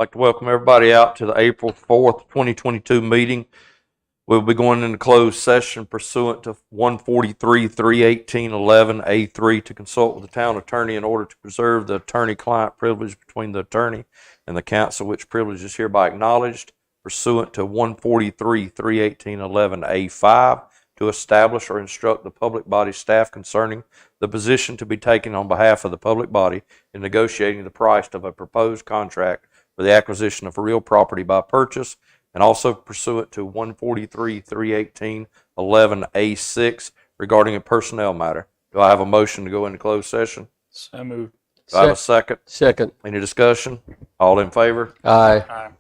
I'd like to welcome everybody out to the April 4th, 2022 meeting. We'll be going into closed session pursuant to 143-318-11A3 to consult with the town attorney in order to preserve the attorney-client privilege between the attorney and the counsel, which privilege is hereby acknowledged pursuant to 143-318-11A5 to establish or instruct the public body staff concerning the position to be taken on behalf of the public body in negotiating the price of a proposed contract for the acquisition of real property by purchase, and also pursuant to 143-318-11A6 regarding a personnel matter. Do I have a motion to go into closed session? So moved. Do I have a second? Second. Any discussion? All in favor? Aye. Aye.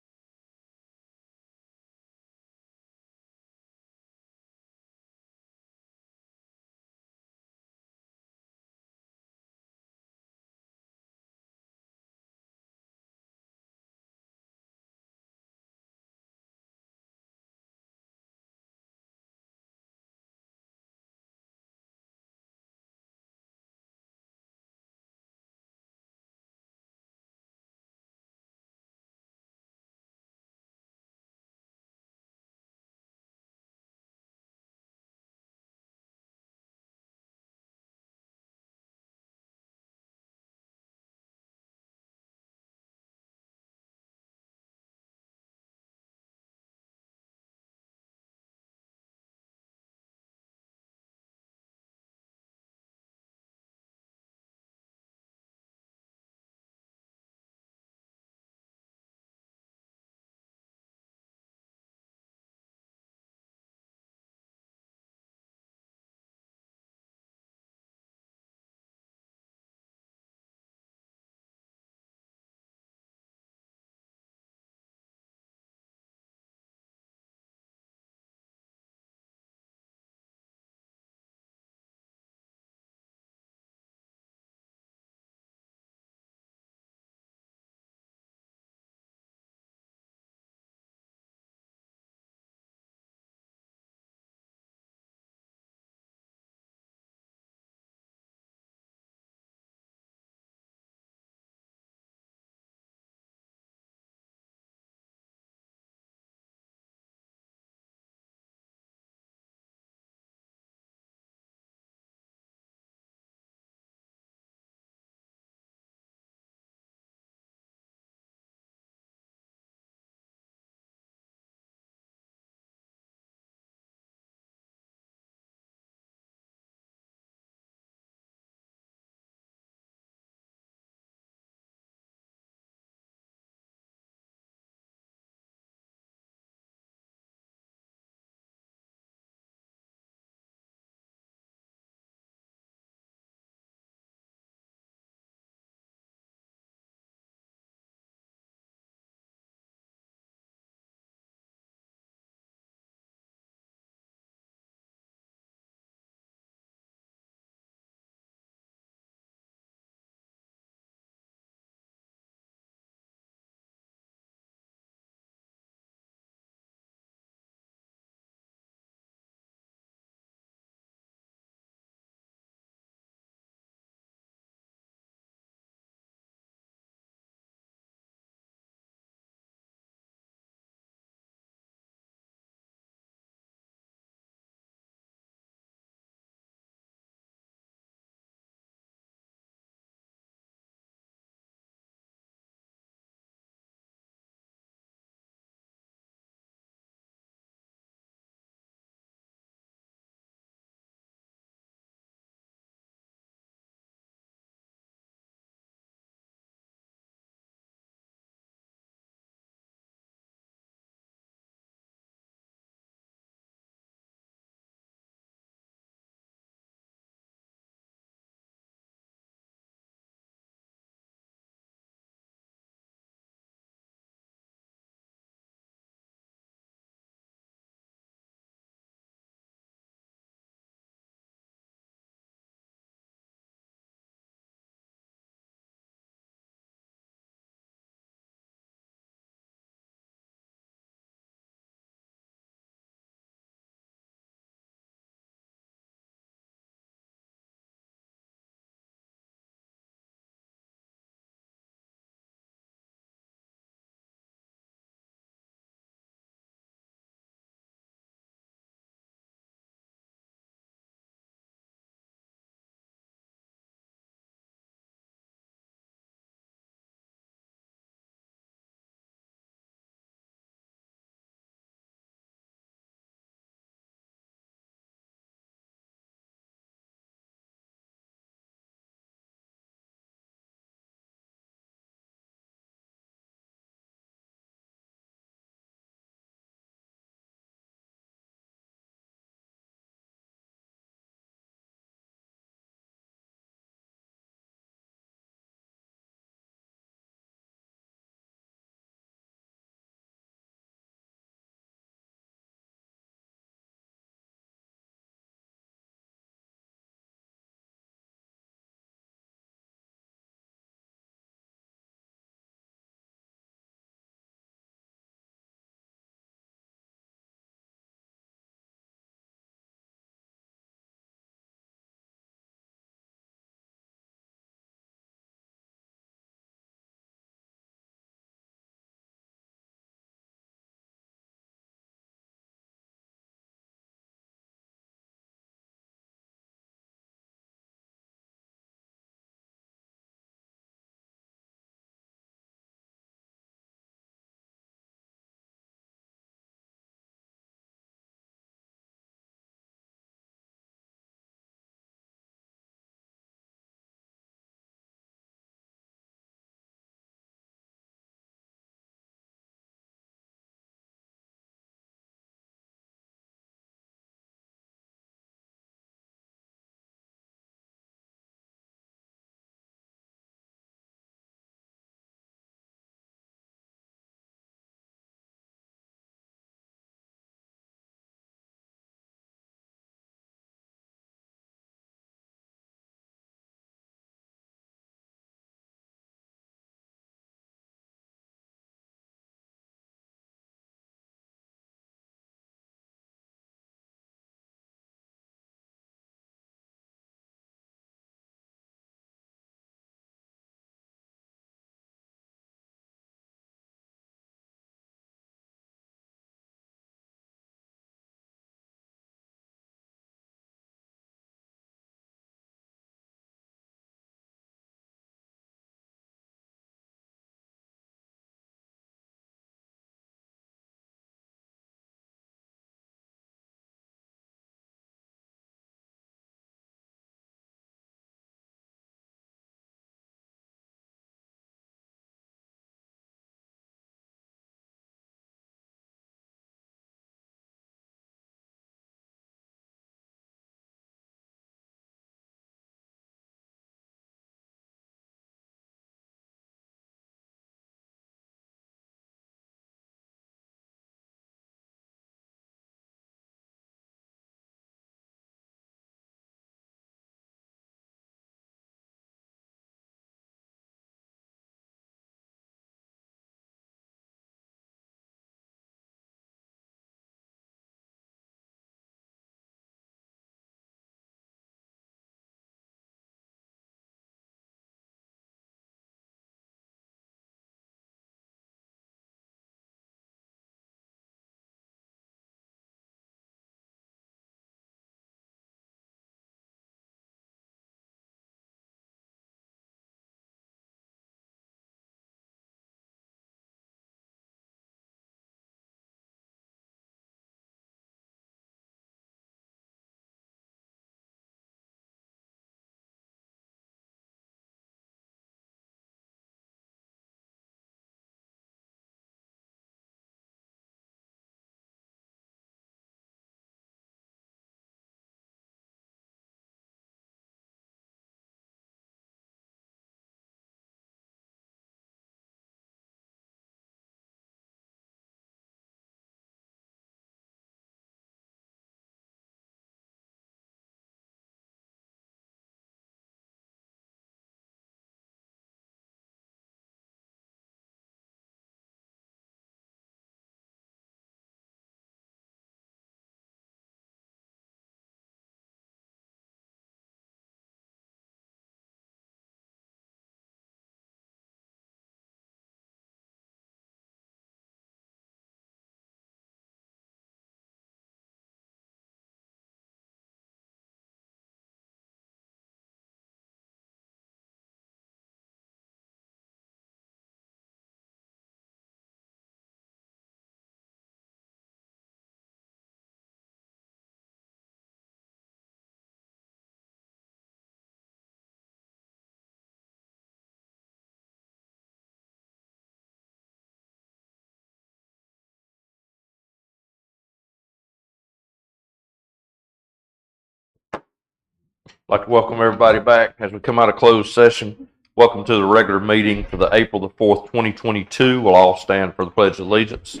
I'd like to welcome everybody back as we come out of closed session. Welcome to the regular meeting for the April the 4th, 2022. We'll all stand for the Pledge of Allegiance.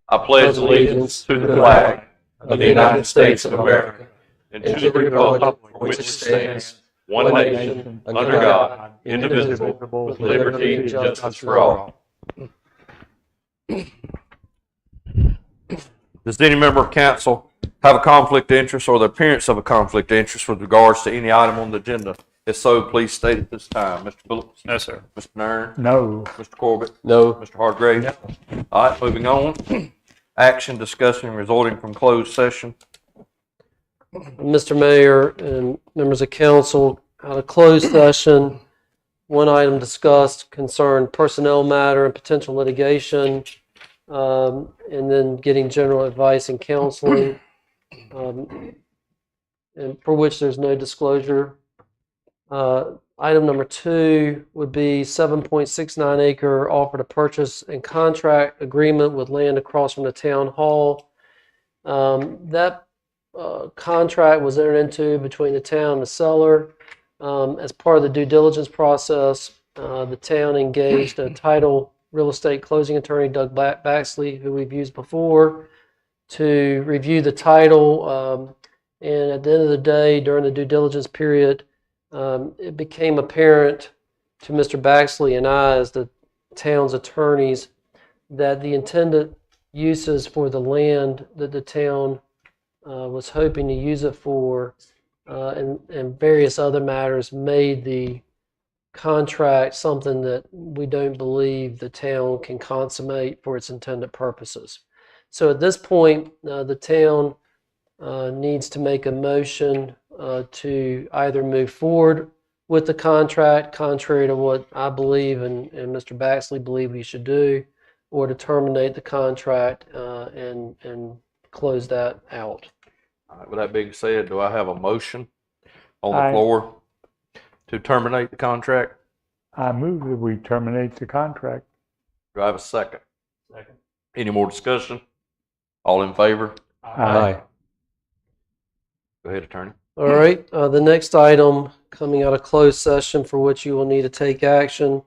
I pledge allegiance to the flag of the United States of America and to the republic for which it stands, one nation, under God, indivisible, with liberty and justice for all. Does any member of council have a conflict of interest or the appearance of a conflict of interest with regards to any item on the agenda? If so, please state at this time. Mr. Phillips? No, sir. Mr. Nairn? No. Mr. Corbett? No. Mr. Hargrave? No. All right, moving on. Action, discussion resulting from closed session. Mr. Mayor and members of council, out of closed session, one item discussed concerned personnel matter and potential litigation, and then getting general advice and counseling, and for which there's no disclosure. Item number 2 would be 7.69 acre offer to purchase and contract agreement with land across from the town hall. That contract was entered into between the town and the seller. As part of the due diligence process, the town engaged a title real estate closing attorney, Doug Baxley, who we've used before, to review the title. And at the end of the day, during the due diligence period, it became apparent to Mr. Baxley and I, as the town's attorneys, that the intended uses for the land that the town was hoping to use it for, and various other matters, made the contract something that we don't believe the town can consummate for its intended purposes. So at this point, the town needs to make a motion to either move forward with the contract, contrary to what I believe and Mr. Baxley believe we should do, or to terminate the contract and close that out. All right, with that being said, do I have a motion on the floor to terminate the contract? I move that we terminate the contract. Do I have a second? Second. Any more discussion? All in favor? Aye. Go ahead, attorney. All right, the next item coming out of closed session for which you will need to take action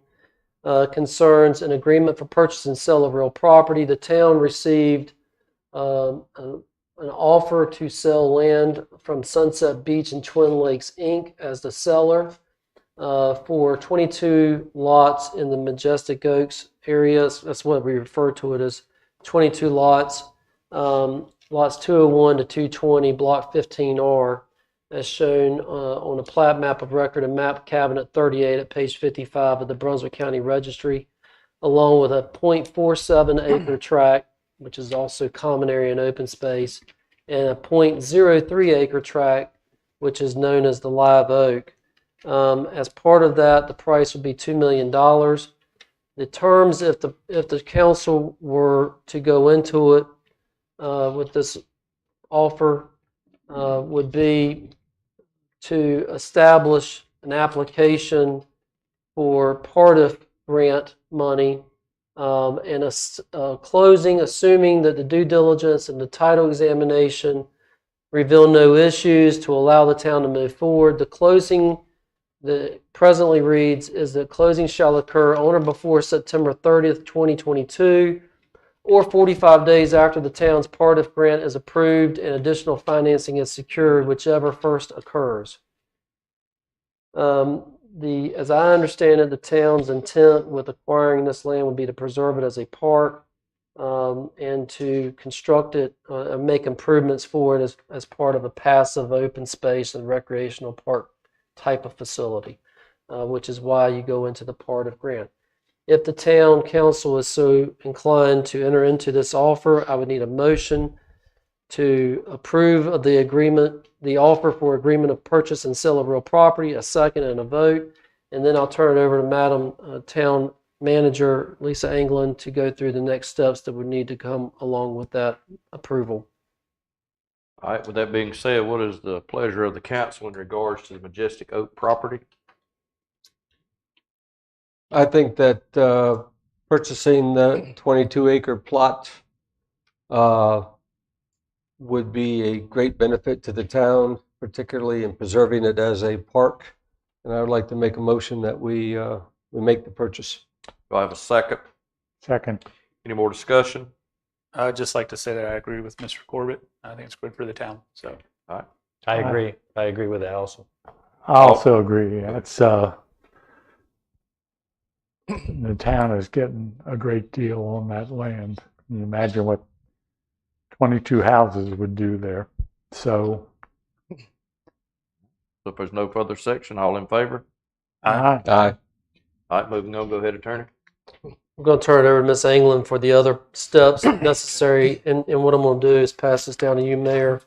concerns an agreement for purchase and sale of real property. The town received an offer to sell land from Sunset Beach and Twin Lakes, Inc. as the seller for 22 lots in the Majestic Oaks area. That's what we refer to it as, 22 lots. Lots 201 to 220, Block 15R, as shown on a plat map of record and map cabinet 38 at page 55 of the Brunswick County Registry, along with a 0.47 acre tract, which is also common area and open space, and a 0.03 acre tract, which is known as the Live Oak. As part of that, the price would be $2 million. The terms, if the council were to go into it with this offer, would be to establish an application for part of grant money and a closing, assuming that the due diligence and the title examination reveal no issues, to allow the town to move forward. The closing that presently reads is that closing shall occur on or before September 30th, 2022, or 45 days after the town's part of grant is approved and additional financing is secured, whichever first occurs. As I understand it, the town's intent with acquiring this land would be to preserve it as a park and to construct it and make improvements for it as part of a passive open space and recreational park type of facility, which is why you go into the part of grant. If the town council is so inclined to enter into this offer, I would need a motion to approve of the agreement, the offer for agreement of purchase and sale of real property, a second and a vote, and then I'll turn it over to Madam Town Manager Lisa Anglin to go through the next steps that would need to come along with that approval. All right, with that being said, what is the pleasure of the council in regards to the Majestic Oak property? I think that purchasing the 22 acre plot would be a great benefit to the town, particularly in preserving it as a park. And I would like to make a motion that we make the purchase. Do I have a second? Second. Any more discussion? I'd just like to say that I agree with Mr. Corbett. I think it's good for the town. So, All right. I agree. I agree with that also. I also agree. It's, the town is getting a great deal on that land. You imagine what 22 houses would do there. So, So if there's no further section, all in favor? aye. Aye. All right, moving on. Go ahead, Attorney. I'm going to turn it over to Ms. England for the other steps necessary. And what I'm going to do is pass this down to you, Mayor,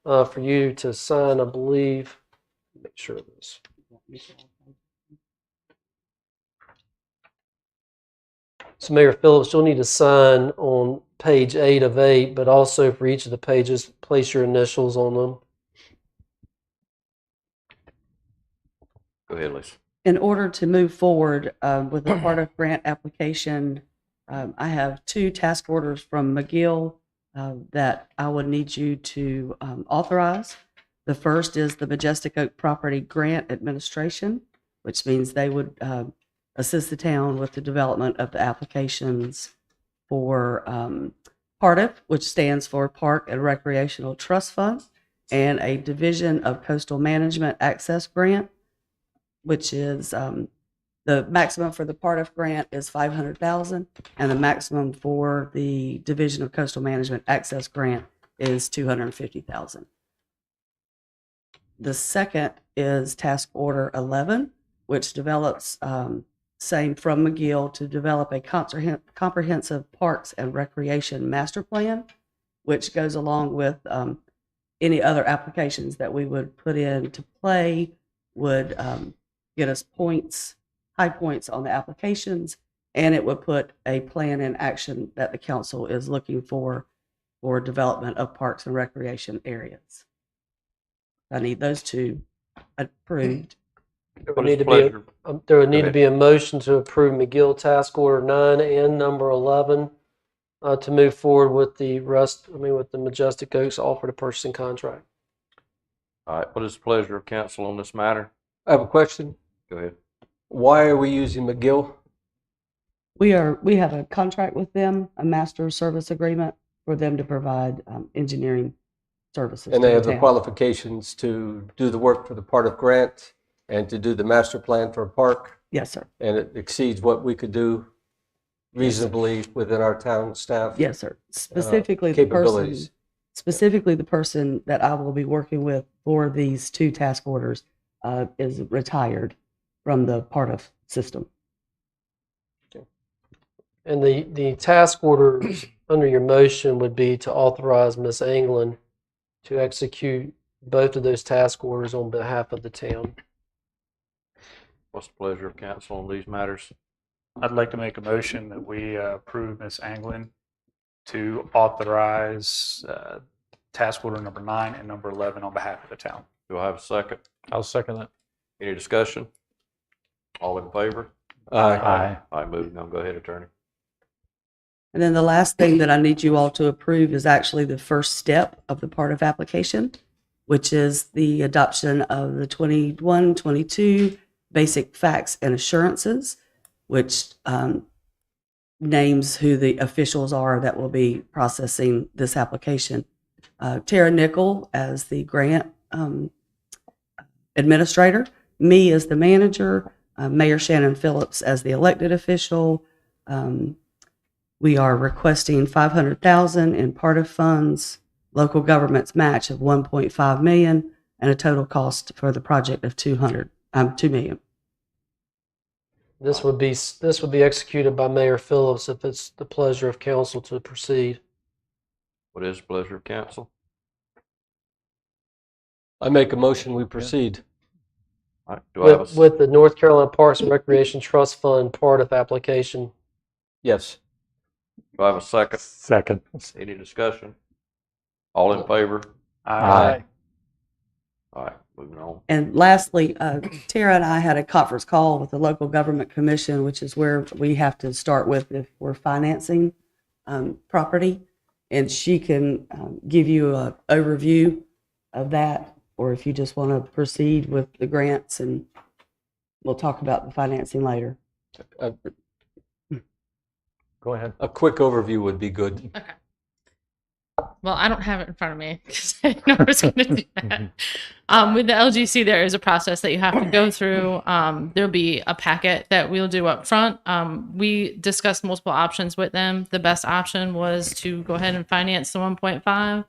for you to sign, I believe. Make sure of this. So Mayor Phillips, you'll need to sign on page 8 of 8, but also for each of the pages, place your initials on them. Go ahead, Lisa. In order to move forward with the part of grant application, I have 2 task orders from McGill that I would need you to authorize. The first is the Majestic Oak Property Grant Administration, which means they would assist the town with the development of the applications for PARTIF, which stands for Park and Recreational Trust Fund, and a Division of Coastal Management Access Grant, which is the maximum for the PARTIF grant is $500,000, and the maximum for the Division of Coastal Management Access Grant is $250,000. The second is Task Order 11, which develops same from McGill to develop a comprehensive parks and recreation master plan, which goes along with any other applications that we would put into play would get us points, high points on the applications, and it would put a plan in action that the council is looking for development of parks and recreation areas. I need those 2 approved. There What would is need to pleasure? be a motion to approve McGill Task Order 9 and number 11 to move forward with the with the Majestic Oaks offer to purchasing contract. All right, what is the pleasure of council on this matter? I have a question. Go ahead. Why are we using McGill? We have a contract with them, a master service agreement for them to provide engineering services. And to they have the town. qualifications to do the work for the PARTIF grant and to do the master plan for a park, Yes, sir. and it exceeds what we could do reasonably within our town staff. Yes, sir. Specifically, capabilities. the person that I will be working with for these 2 task orders is retired from the PARTIF system. And the task orders under your motion would be to authorize Ms. England to execute both of those task orders on behalf of the town. What's the pleasure of council on these matters? I'd like to make a motion that we approve Ms. Anglin to authorize task order number 9 and number 11 on behalf of the town. Do I have a second? I'll second that. Any discussion? All in favor? Aye. Aye. All right, moving on. Go ahead, Attorney. And then the last thing that I need you all to approve is actually the first step of the PARTIF application, which is the adoption of the 21-22 basic facts and assurances, which names who the officials are that will be processing this application. Tara Nichols as the grant administrator, me as the manager, Mayor Shannon Phillips as the elected official. We are requesting $500,000 in PARTIF funds, local government's match of $1.5 million, and a total cost for the project of $2 million. This would be executed by Mayor Phillips if it's the pleasure of council to proceed. What is the pleasure of council? I make a motion, we proceed. All right, do I have a With the North Carolina Parks and Recreation Trust Fund PARTIF application. Yes. do I have a second? Second. Any discussion? All in favor? Aye. All right, moving on. And lastly, Tara and I had a conference call with the local government commission, which is where we have to start with if we're financing property. and she can give you an overview of that, or if you just want to proceed with the grants, and we'll talk about the financing later. Go ahead. A quick overview would be good. Okay. Well, I don't have it in front of me because I know I was going to do that. With the LGC, there is a process that you have to go through. There'll be a packet that we'll do up front. We discussed multiple options with them. The best option was to go ahead and finance the 1.5.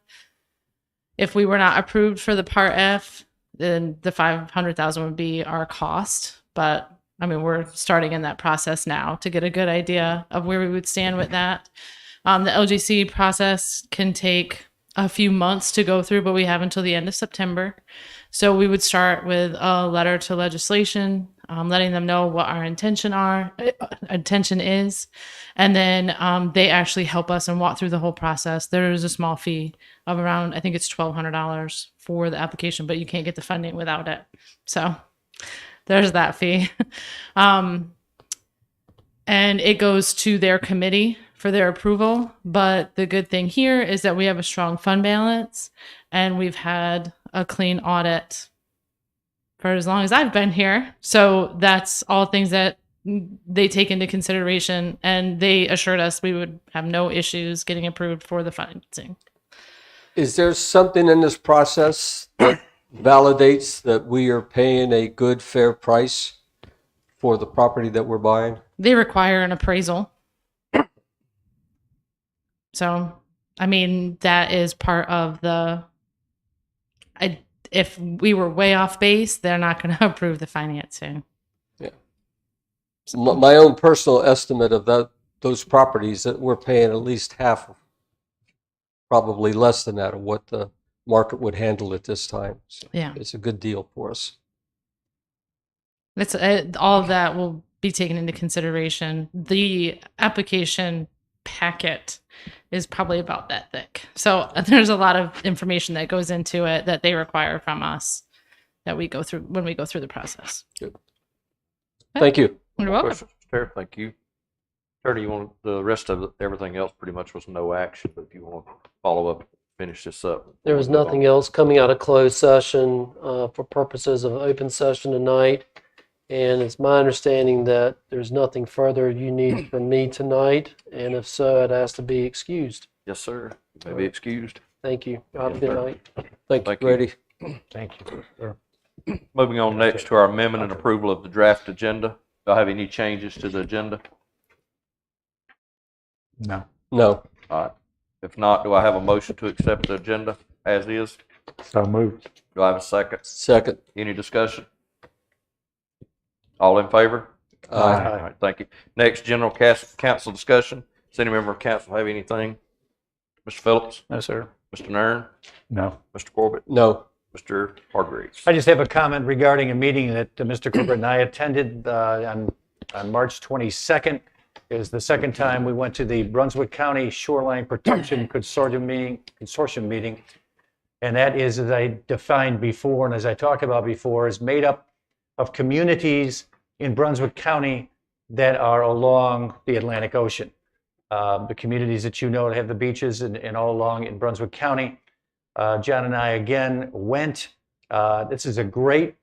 If we were not approved for the Part F, then the 500,000 would be our cost. But I mean, we're starting in that process now to get a good idea of where we would stand with that. The LGC process can take a few months to go through, but we have until the end of September. So we would start with a letter to legislation, letting them know what our intention is. And then they actually help us and walk through the whole process. There is a small fee of around, I think it's $1,200 for the application, but you can't get the funding without it. So there's that fee. And it goes to their committee for their approval. But the good thing here is that we have a strong fund balance and we've had a clean audit for as long as I've been here. So that's all things that they take into consideration, and they assured us we would have no issues getting approved for the financing. Is there something in this process that validates that we are paying a good, fair price for the property that we're buying? They require an appraisal. So, I mean, that is part of if we were way off base, they're not going to approve the financing. Yeah. My own personal estimate of those properties, that we're paying at least half, probably less than that, of what the market would handle at this time. So Yeah. it's a good deal for us. It's all of that will be taken into consideration. The application packet is probably about that thick. So there's a lot of information that goes into it that they require from us that we go through when we go through the process. Good. Thank you. You're welcome. Questions, Tara? Thank you. Attorney, you want the rest of it, everything else pretty much was no action, but if you want to follow up, finish this up. There was nothing else coming out of closed session for purposes of open session tonight. And it's my understanding that there's nothing further you need from me tonight. And if so, I'd ask to be excused. Yes, sir. You may be excused. Thank you. Have a good night. Thank you, Thank you. Grady. Thank you. Moving on next to our amendment and approval of the draft agenda. Do I have any changes to the agenda? No. No. All right. If not, do I have a motion to accept the agenda as is? So moved. Do I have a second? Second. Any discussion? All in favor? Aye. All right, thank you. Next, general council discussion. Does any member of council have anything? Mr. Phillips? No, sir. Mr. Nairn? No. Mr. Corbett? No. Mr. Hargreaves? I just have a comment regarding a meeting that Mr. Corbett and I attended on March 22nd. It was the second time we went to the Brunswick County Shoreline Protection Consortium meeting. And that is, as I defined before and as I talked about before, is made up of communities in Brunswick County that are along the Atlantic Ocean. The communities that you know that have the beaches and all along in Brunswick County. John and I again went. This is a great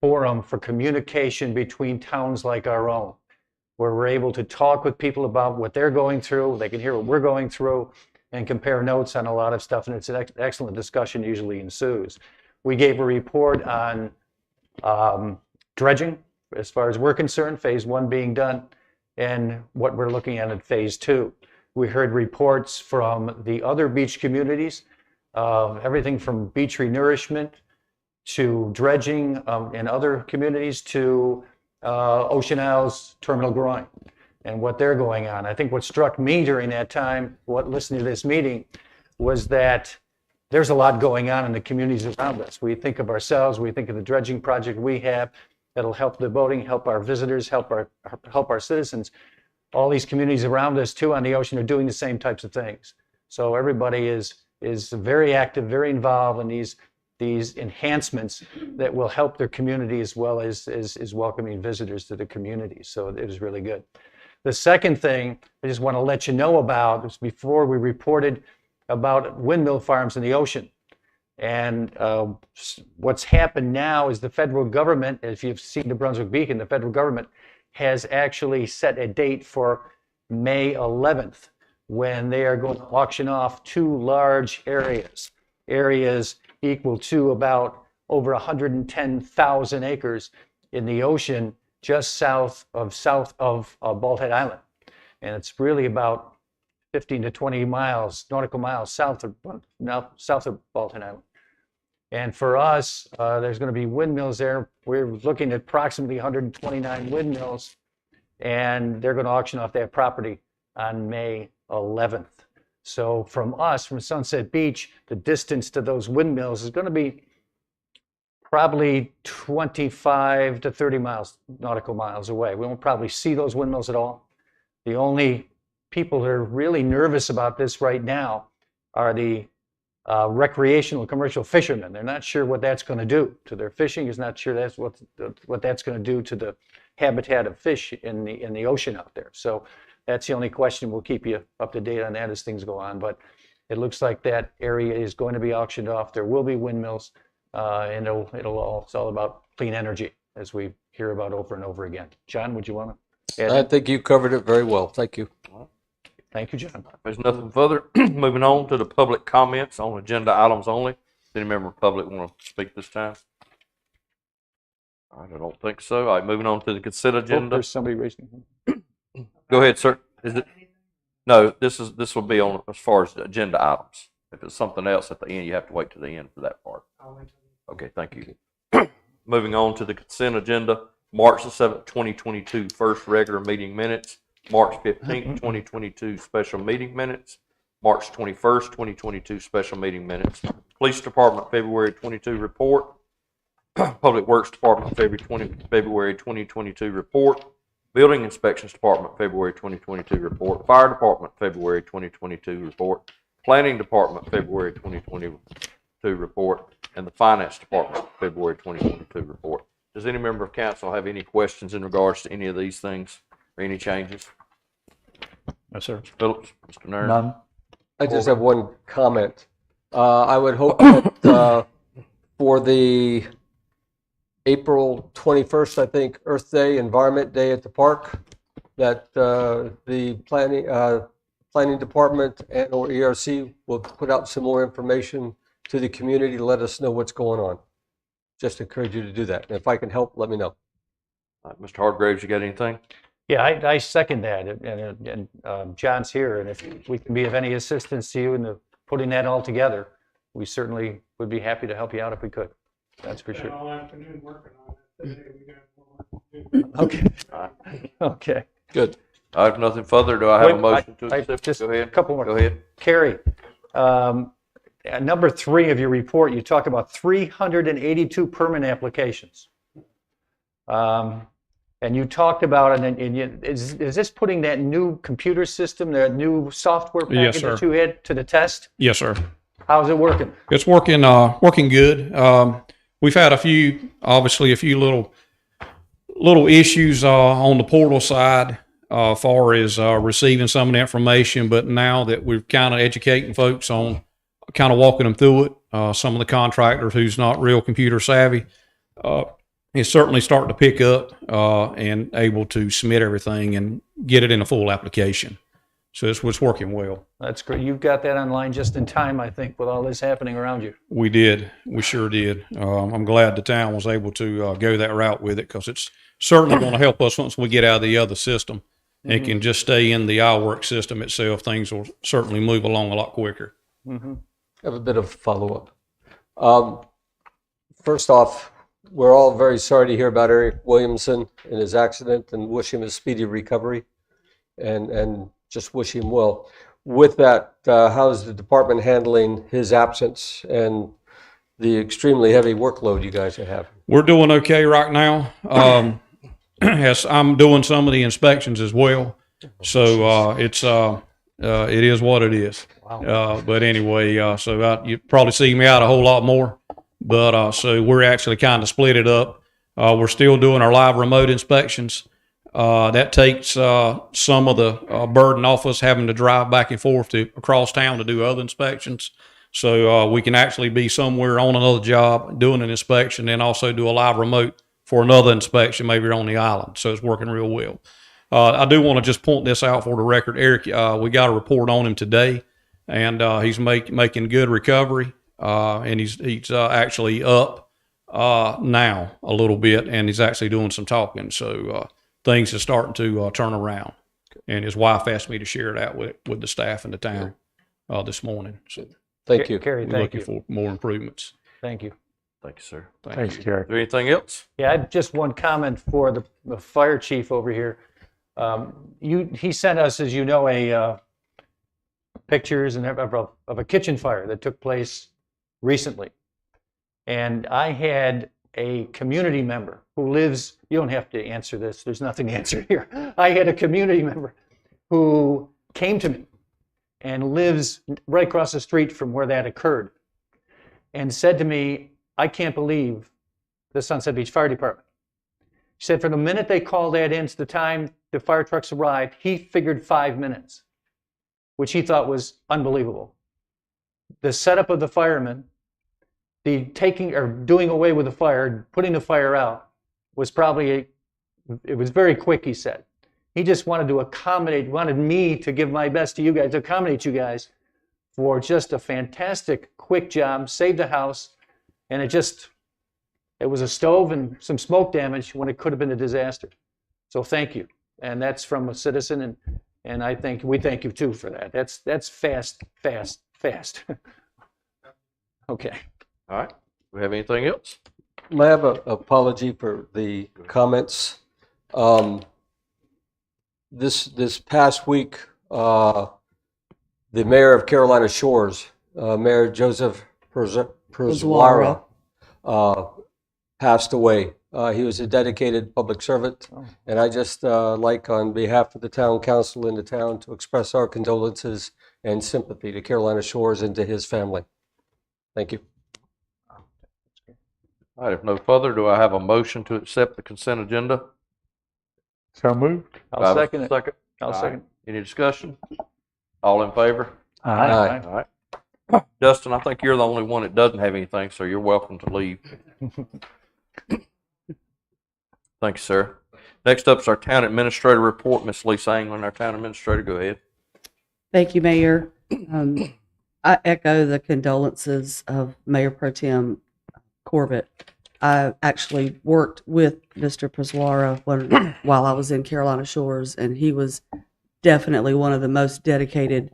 forum for communication between towns like our own, where we're able to talk with people about what they're going through. They can hear what we're going through and compare notes on a lot of stuff. And it's an excellent discussion usually ensues. We gave a report on dredging, as far as we're concerned, phase 1 being done, and what we're looking at in phase 2. We heard reports from the other beach communities, everything from beach renourishment to dredging in other communities to Ocean Isles Terminal Groin and what they're going on. I think what struck me during that time, listening to this meeting, was that there's a lot going on in the communities around us. We think of ourselves, we think of the dredging project we have that'll help the boating, help our visitors, help our citizens. All these communities around us too on the ocean are doing the same types of things. So everybody is very active, very involved in these enhancements that will help their community as well as welcoming visitors to the community. So it was really good. The second thing I just want to let you know about is before we reported about windmill farms in the ocean. And what's happened now is the federal government, if you've seen the Brunswick Beacon, the federal government has actually set a date for May 11th when they are going to auction off 2 large areas equal to about over 110,000 acres in the ocean just south of Bald Head Island. And it's really about 15 to 20 miles, nautical miles south of Bald Head Island. And for us, there's going to be windmills there. We're looking at approximately 129 windmills, and they're going to auction off that property on May 11th. So from us, from Sunset Beach, the distance to those windmills is going to be probably 25 to 30 miles, nautical miles away. We won't probably see those windmills at all. The only people who are really nervous about this right now are the recreational commercial fishermen. They're not sure what that's going to do to their fishing. Is not sure that's what that's going to do to the habitat of fish in the ocean out there. So that's the only question. We'll keep you up to date on that as things go on. But it looks like that area is going to be auctioned off. There will be windmills, and it's all about clean energy, as we hear about over and over again. John, would you want to add? I think you covered it very well. Thank you. Thank you, John. There's nothing further. Moving on to the public comments on agenda items only. Does any member of the public want to speak this time? All right, I don't think so. All right, moving on to the consent agenda. There's somebody raising their hand. Go ahead, sir. Is it? No, this will be on as far as the agenda items. If it's something else at the end, you have to wait to the end for that part. Okay, thank you. Moving on to the consent agenda. March the 7th, 2022, first regular meeting minutes. March 15th, 2022, special meeting minutes. March 21st, 2022, special meeting minutes. Police Department, February 22 report. Public Works Department, February 2022 report. Building Inspections Department, February 2022 report. Fire Department, February 2022 report. Planning Department, February 2022 report. And the Finance Department, February 2022 report. Does any member of council have any questions in regards to any of these things or any changes? No, sir. Mr. Phillips, Mr. Nairn? None. I just have one comment. I would hope that for the April 21st, I think, Earth Day, Environment Day at the park, that the planning department and or ERC will put out some more information to the community to let us know what's going on. Just encourage you to do that. And if I can help, let me know. Mr. Hargraves, you got anything? Yeah, I second that, and John's here, and if we can be of any assistance to you in putting that all together, we certainly would be happy to help you out if we could. That's for sure. All afternoon working on it. Today we got more to do. Okay. Okay. Good. I have nothing further. Do I have a Wait, motion to I accept? just Go ahead. a couple more. Go ahead. Carrie, at number 3 of your report, you talk about 382 permit applications. And you talked about it, and is this putting that new computer system, that new software Yes, package sir. that you had to the test? Yes, sir. How's it working? It's working good. We've had a few little issues on the portal side far as receiving some of the information, but now that we're kind of educating folks on kind of walking them through it, some of the contractors who's not real computer savvy, is certainly starting to pick up and able to submit everything and get it in a full application. So it's working well. That's great. You've got that online just in time, I think, with all this happening around you. We did. We sure did. I'm glad the town was able to go that route with it, because it's certainly going to help us once we get out of the other system and can just stay in the iWork system itself. Things will certainly move along a lot quicker. Mm-hmm. I have a bit of follow-up. First off, we're all very sorry to hear about Eric Williamson and his accident, and wish him a speedy recovery, and just wish him well. With that, how is the department handling his absence and the extremely heavy workload you guys are having? We're doing okay right now. Yes, I'm doing some of the inspections as well. So it is what it is. Wow. But anyway, so you probably see me out a whole lot more. But so we're actually kind of split it up. We're still doing our live remote inspections. That takes some of the burden off us having to drive back and forth to across town to do other inspections. So we can actually be somewhere on another job doing an inspection and also do a live remote for another inspection, maybe on the island. So it's working real well. I do want to just point this out for the record. Eric, we got a report on him today, and he's making good recovery, and he's actually up now a little bit, and he's actually doing some talking. So things are starting to turn around, and his wife asked me to share that with the staff in the town this morning. So Thank you. Kerry, we're thank looking you. for more improvements. Thank you. Thank you, sir. Thanks, Jerry. Is there anything else? Yeah, I have just one comment for the fire chief over here. He sent us, as you know, pictures and of a kitchen fire that took place recently. And I had a community member who lives, you don't have to answer this, there's nothing to answer here. I had a community member who came to me and lives right across the street from where that occurred and said to me, I can't believe the Sunset Beach Fire Department. She said from the minute they called that in to the time the fire trucks arrived, he figured 5 minutes, which he thought was unbelievable. The setup of the firemen, the taking or doing away with the fire, putting the fire out, was probably, it was very quick, he said. He just wanted to accommodate, wanted me to give my best to you guys, to accommodate you guys for just a fantastic, quick job, saved the house, and it was a stove and some smoke damage when it could have been a disaster. So thank you. And that's from a citizen, and we thank you too for that. That's fast. Okay. All right. Do we have anything else? May I have an apology for the comments? This past week, the mayor of Carolina Shores, Mayor Joseph Perzwara, passed away. He was a dedicated public servant, and I just like on behalf of the town council in the town to express our condolences and sympathy to Carolina Shores and to his family. Thank you. All right. If no further, do I have a motion to accept the consent agenda? So moved. Do I have a Second it. Second. I'll All right. second. Any discussion? All in favor? Aye. All right. Justin, I think you're the only one that doesn't have anything, so you're welcome to leave. Thank you, sir. Next up is our town administrator report. Miss Lisa Anglin, our town administrator. Go ahead. Thank you, Mayor. I echo the condolences of Mayor Pro Tem Corbett. I actually worked with Mr. Perzwara while I was in Carolina Shores, and he was definitely one of the most dedicated,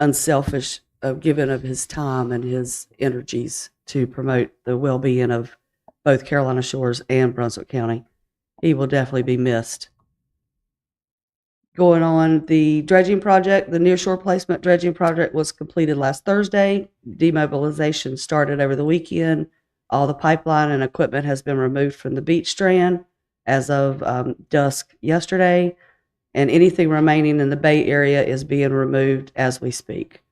unselfish giving of his time and his energies to promote the well-being of both Carolina Shores and Brunswick County. He will definitely be missed. Going on, the dredging project, the nearshore placement dredging project was completed last Thursday. Demobilization started over the weekend. All the pipeline and equipment has been removed from the beach strand as of dusk yesterday, and anything remaining in the Bay Area is being removed as we speak.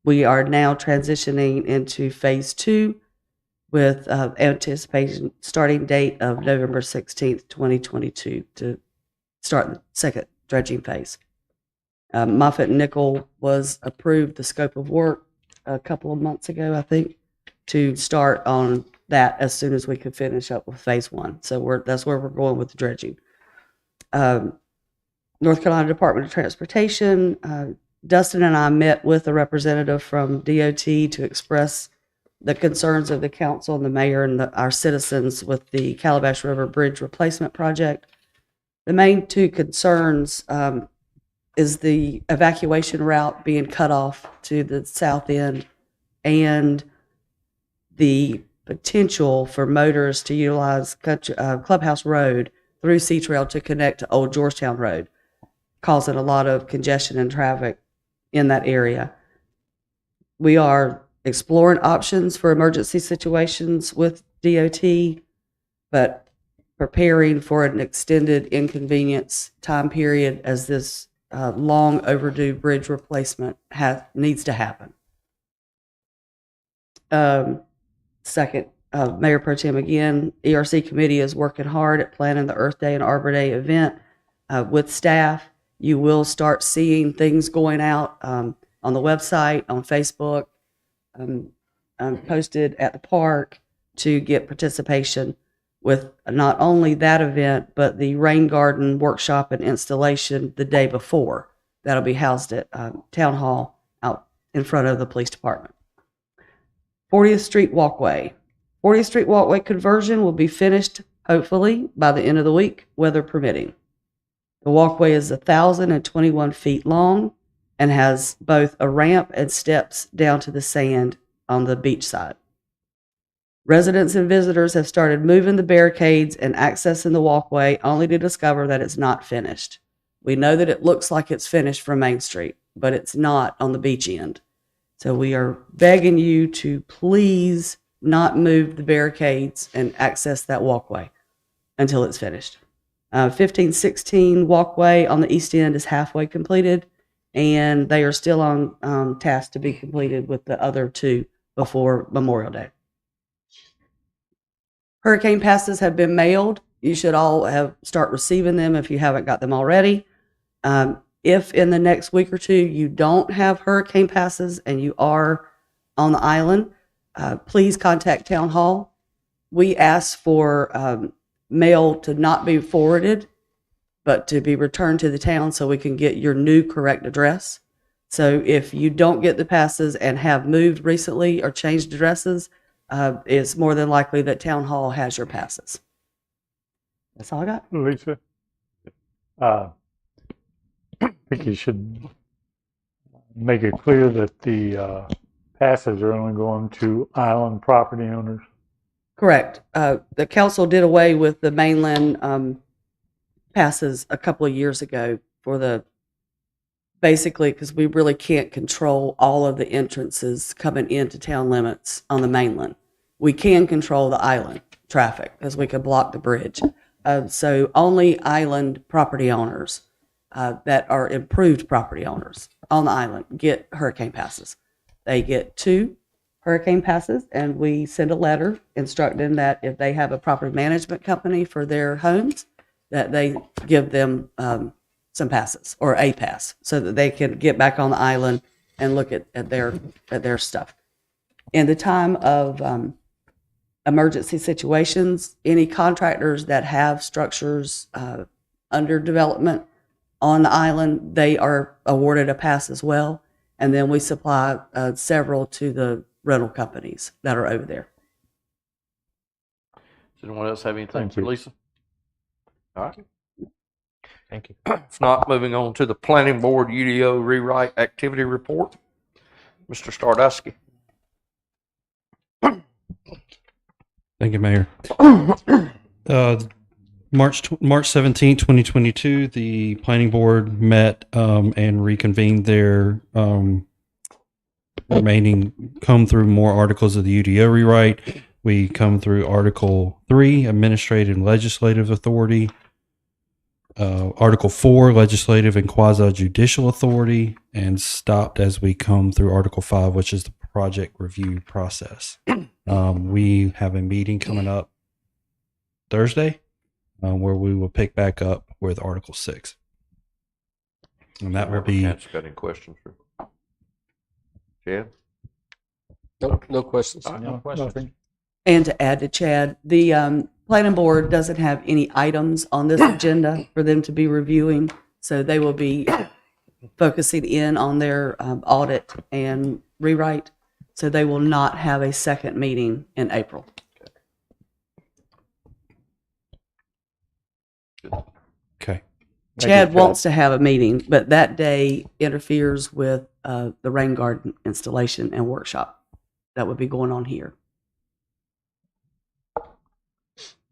We are now transitioning into phase 2 with anticipation starting date of November 16th, 2022 to start the second dredging phase. Moffitt and Nichols was approved the scope of work a couple of months ago, I think, to start on that as soon as we could finish up with phase 1. So that's where we're going with the dredging. North Carolina Department of Transportation, Dustin and I met with a representative from DOT to express the concerns of the council and the mayor and our citizens with the Calabash River Bridge replacement project. The main two concerns is the evacuation route being cut off to the south end and the potential for motorists to utilize Clubhouse Road through Sea Trail to connect to Old Georgetown Road, causing a lot of congestion and traffic in that area. We are exploring options for emergency situations with DOT, but preparing for an extended inconvenience time period as this long overdue bridge replacement needs to happen. Second, Mayor Pro Tem again, ERC committee is working hard at planning the Earth Day and Arbor Day event with staff. You will start seeing things going out on the website, on Facebook, posted at the park to get participation with not only that event, but the rain garden workshop and installation the day before. That'll be housed at Town Hall out in front of the police department. 40th Street Walkway. 40th Street Walkway conversion will be finished, hopefully, by the end of the week, weather permitting. The walkway is 1,021 feet long and has both a ramp and steps down to the sand on the beach side. Residents and visitors have started moving the barricades and accessing the walkway only to discover that it's not finished. We know that it looks like it's finished from Main Street, but it's not on the beach end. So we are begging you to please not move the barricades and access that walkway until it's finished. 1516 walkway on the east end is halfway completed, and they are still on task to be completed with the other two before Memorial Day. Hurricane passes have been mailed. You should all start receiving them if you haven't got them already. If in the next week or two you don't have hurricane passes and you are on the island, please contact Town Hall. We ask for mail to not be forwarded, but to be returned to the town so we can get your new correct address. So if you don't get the passes and have moved recently or changed addresses, it's more than likely that Town Hall has your passes. That's all I got. Lisa, I think you should make it clear that the passes are only going to island property owners. Correct. The council did away with the mainland passes a couple of years ago basically because we really can't control all of the entrances coming into town limits on the mainland. We can control the island traffic because we can block the bridge. So only island property owners that are improved property owners on the island get hurricane passes. They get 2 hurricane passes, and we send a letter instructing that if they have a property management company for their homes, that they give them some passes or a pass so that they can get back on the island and look at their stuff. In the time of emergency situations, any contractors that have structures under development on the island, they are awarded a pass as well. And then we supply several to the rental companies that are over there. Does anyone else have anything Thank for you. Lisa? All right. Thank you. If not, moving on to the Planning Board UDO rewrite activity report. Mr. Stardusky. Thank you, Mayor. March 17, 2022, the Planning Board met and reconvened their come through more articles of the UDO rewrite. We come through Article 3, Administrative and Legislative Authority. Article 4, Legislative and Quasi-Judicial Authority, and stopped as we come through Article 5, which is the project review process. We have a meeting coming up Thursday where we will pick back up with Article 6. And that will be... Got any questions? Chad? Nope, no questions. No questions. Nothing. And to add to Chad, the planning board doesn't have any items on this agenda for them to be reviewing, so they will be focusing in on their audit and rewrite, so they will not have a second meeting in April. Okay. Chad wants to have a meeting, but that day interferes with the rain garden installation and workshop that would be going on here.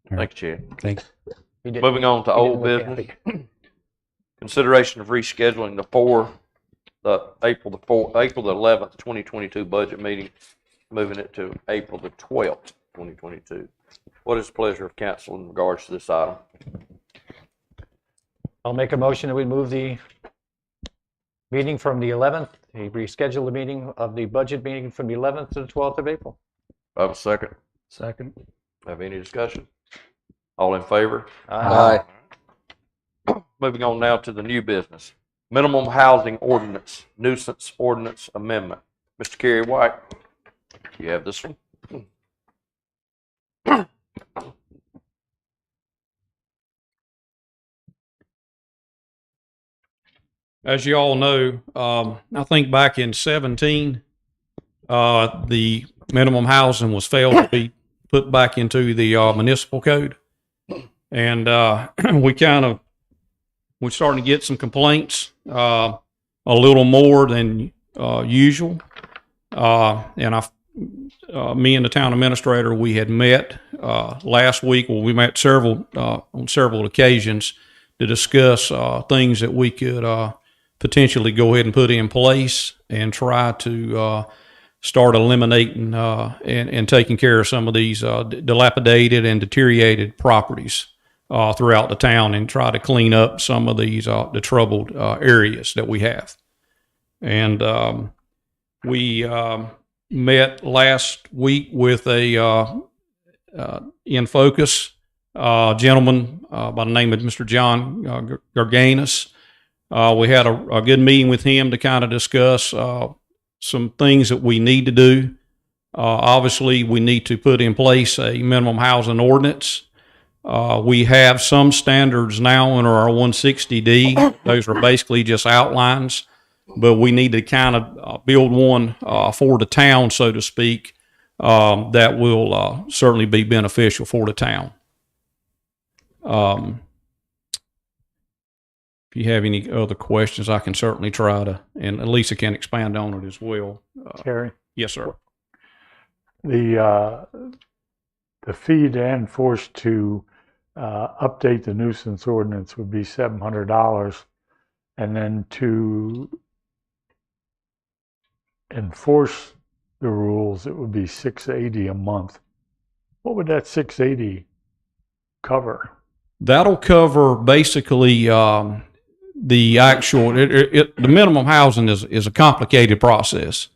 Thank you, Chad. Thanks. Moving on to old business. Consideration of rescheduling the April the 11th, 2022 budget meeting, moving it to April the 12th, 2022. What is the pleasure of council in regards to this item? I'll make a motion that we move the meeting from the 11th, reschedule the meeting of the budget meeting from the 11th to the 12th of April. I have a second. Second. Have any discussion? All in favor? Aye. Moving on now to the new business. Minimum housing ordinance, nuisance ordinance amendment. Mr. Kerry White, you have this one. As you all know, I think back in 17, the minimum housing was failed to be put back into the municipal code. And we're starting to get some complaints, a little more than usual. Me and the town administrator, we had met last week. Well, we met on several occasions to discuss things that we could potentially go ahead and put in place and try to start eliminating and taking care of some of these dilapidated and deteriorated properties throughout the town, and try to clean up some of these the troubled areas that we have. And we met last week with a in focus gentleman by the name of Mr. John Garganis. We had a good meeting with him to kind of discuss some things that we need to do. Obviously, we need to put in place a minimum housing ordinance. We have some standards now under our 160D. Those are basically just outlines, but we need to kind of build one for the town, so to speak, that will certainly be beneficial for the town. If you have any other questions, I can certainly try to, and Lisa can expand on it as well. Terry, Yes, sir. the fee to enforce to update the nuisance ordinance would be $700, and then to enforce the rules, it would be $680 a month. What would that $680 cover? That'll cover basically the actual. The minimum housing is a complicated process.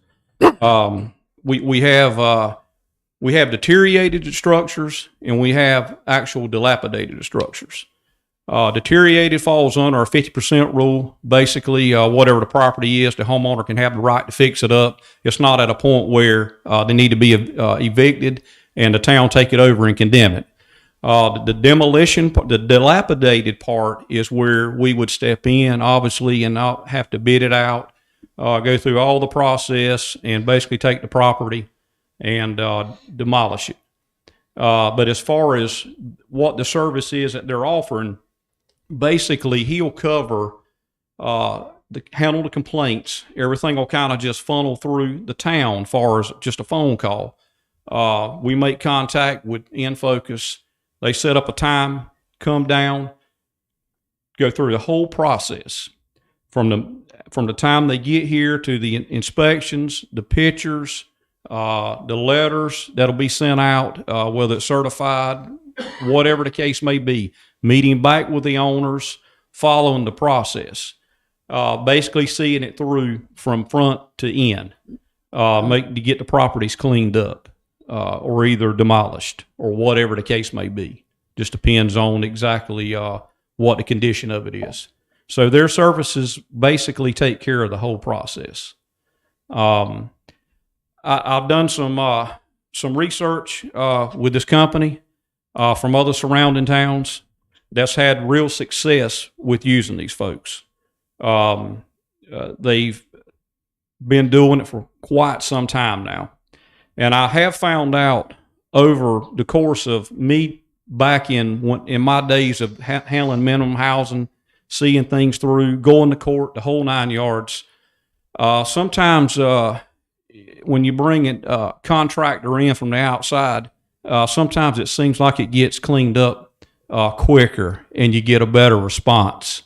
We have deteriorated structures, and we have actual dilapidated structures. Deteriorated falls under our 50% rule. Basically, whatever the property is, the homeowner can have the right to fix it up. It's not at a point where they need to be evicted and the town take it over and condemn it. The demolition, the dilapidated part is where we would step in, obviously, and not have to bid it out, go through all the process, and basically take the property and demolish it. But as far as what the service is that they're offering, basically he'll cover handle the complaints. Everything will kind of just funnel through the town as far as just a phone call. We make contact with InFocus. They set up a time, come down, go through the whole process from the time they get here to the inspections, the pictures, the letters that'll be sent out, whether it's certified, whatever the case may be, meeting back with the owners, following the process, basically seeing it through from front to end, to get the properties cleaned up, or either demolished, or whatever the case may be. Just depends on exactly what the condition of it is. So their services basically take care of the whole process. I've done some research with this company from other surrounding towns that's had real success with using these folks. They've been doing it for quite some time now. And I have found out over the course of me back in my days of handling minimum housing, seeing things through, going to court, the whole 9 yards. Sometimes when you bring a contractor in from the outside, sometimes it seems like it gets cleaned up quicker and you get a better response.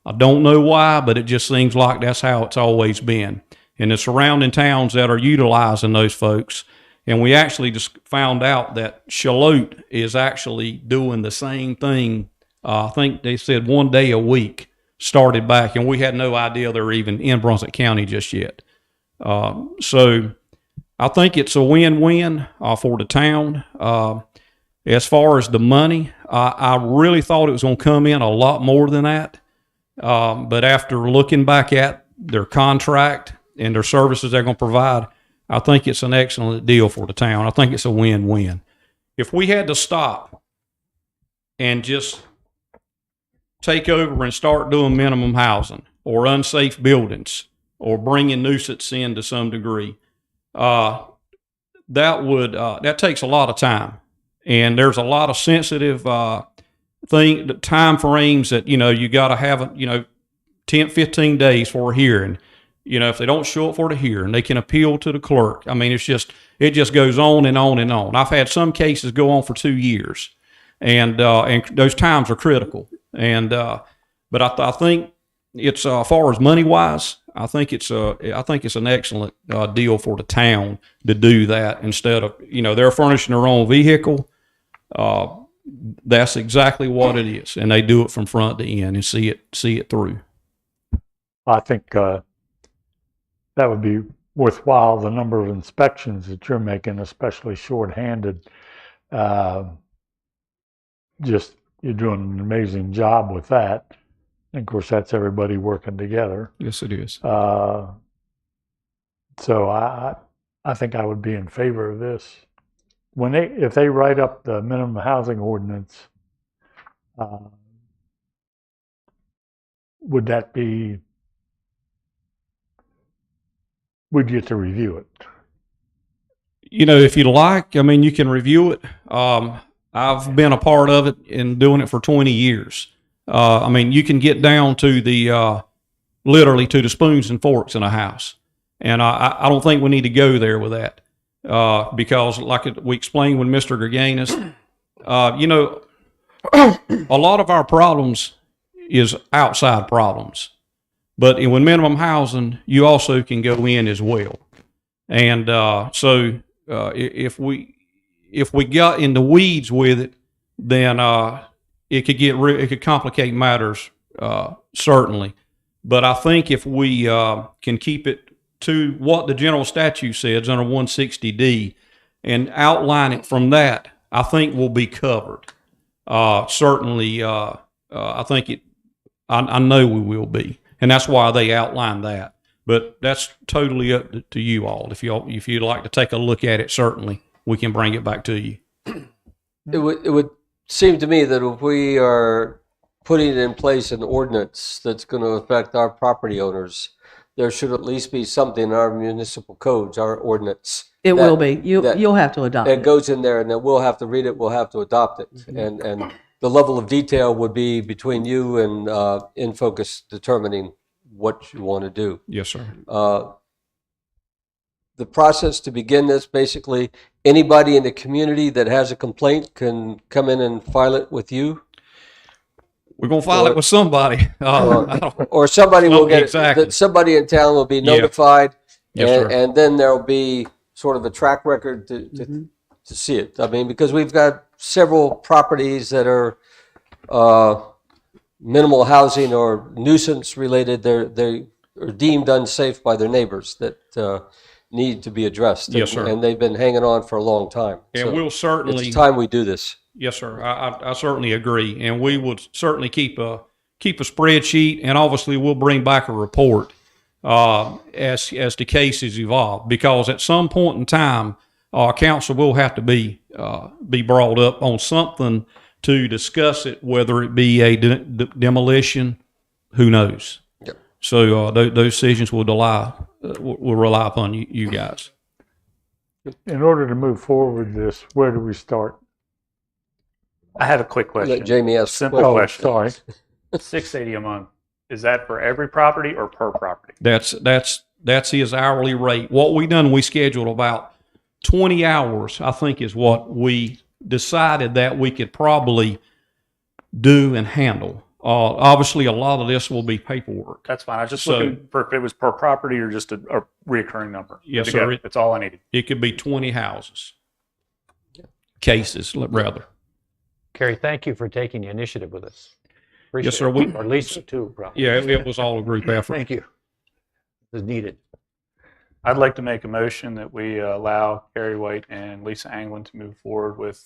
I don't know why, but it just seems like that's how it's always been. And the surrounding towns that are utilizing those folks. And we actually just found out that Charlotte is actually doing the same thing. I think they said 1 day a week started back, and we had no idea they were even in Brunswick County just yet. So I think it's a win-win for the town. As far as the money, I really thought it was going to come in a lot more than that. But after looking back at their contract and their services they're going to provide, I think it's an excellent deal for the town. I think it's a win-win. If we had to stop and just take over and start doing minimum housing or unsafe buildings or bringing nuisance in to some degree, that takes a lot of time. And there's a lot of sensitive time frames that, you got to have, 10, 15 days for a hearing. If they don't show up for the hearing, they can appeal to the clerk. I mean, it just goes on and on and on. I've had some cases go on for 2 years, and those times are critical. And but I think it's as far as money wise, I think it's an excellent deal for the town to do that instead of they're furnishing their own vehicle. That's exactly what it is, and they do it from front to end and see it through. I think that would be worthwhile, the number of inspections that you're making, especially shorthanded. Just you're doing an amazing job with that. And of course, that's everybody working together. Yes, it is. So I think I would be in favor of this. If they write up the minimum housing ordinance, we'd get to review it. If you like, you can review it. I've been a part of it and doing it for 20 years. You can get down to literally to the spoons and forks in a house. And I don't think we need to go there with that. Because like we explained with Mr. Gerganis, a lot of our problems is outside problems. But with minimum housing, you also can go in as well. And so if we got in the weeds with it, then it could complicate matters, certainly. But I think if we can keep it to what the general statute says under 160D and outline it from that, I think we'll be covered. Certainly, I think I know we will be. And that's why they outlined that. But that's totally up to you all. If you'd like to take a look at it, certainly we can bring it back to you. It would seem to me that if we are putting in place an ordinance that's going to affect our property owners, there should at least be something in our municipal codes, our ordinance. It will be. You'll have to adopt it. it. Goes in there, and then we'll have to read it. We'll have to adopt it, Mm-hmm. and the level of detail would be between you and In Focus determining what you want to do. Yes, sir. The process to begin this, basically, anybody in the community that has a complaint can come in and file it with you. We're going to file it with somebody. Or somebody will get exactly. it. Somebody in town will be notified, Yes, sir. and then there'll be sort of a track record to see it. Because we've got several properties that are minimal housing or nuisance related. They are deemed unsafe by their neighbors that need to be addressed. Yes, sir. And they've been hanging on for a long time. And So we'll certainly. it's time we do this. Yes, sir. I certainly agree, and we would certainly keep a spreadsheet, and obviously we'll bring back a report as the cases evolve. Because at some point in time, council will have to be brought up on something to discuss it, whether it be a demolition, who knows. Yep. So those decisions will rely upon you guys. In order to move forward this, where do we start? I have a quick Let question. Jamie ask. Simple question. Sorry. $680 a month. Is that for every property or per property? That's his hourly rate. What we done, we scheduled about 20 hours, I think, is what we decided that we could probably do and handle. Obviously, a lot of this will be paperwork. That's fine. I was just So- looking for if it was per property or just a reoccurring number. Yes, To sir. get- That's all I needed. It could be 20 houses. Cases, rather. Kerry, thank you for taking the initiative with us. Yes, sir. Appreciate it. Or Lisa, too, probably. Yeah, it was all a group effort. Thank you. It's needed. I'd like to make a motion that we allow Carrie White and Lisa Anglin to move forward with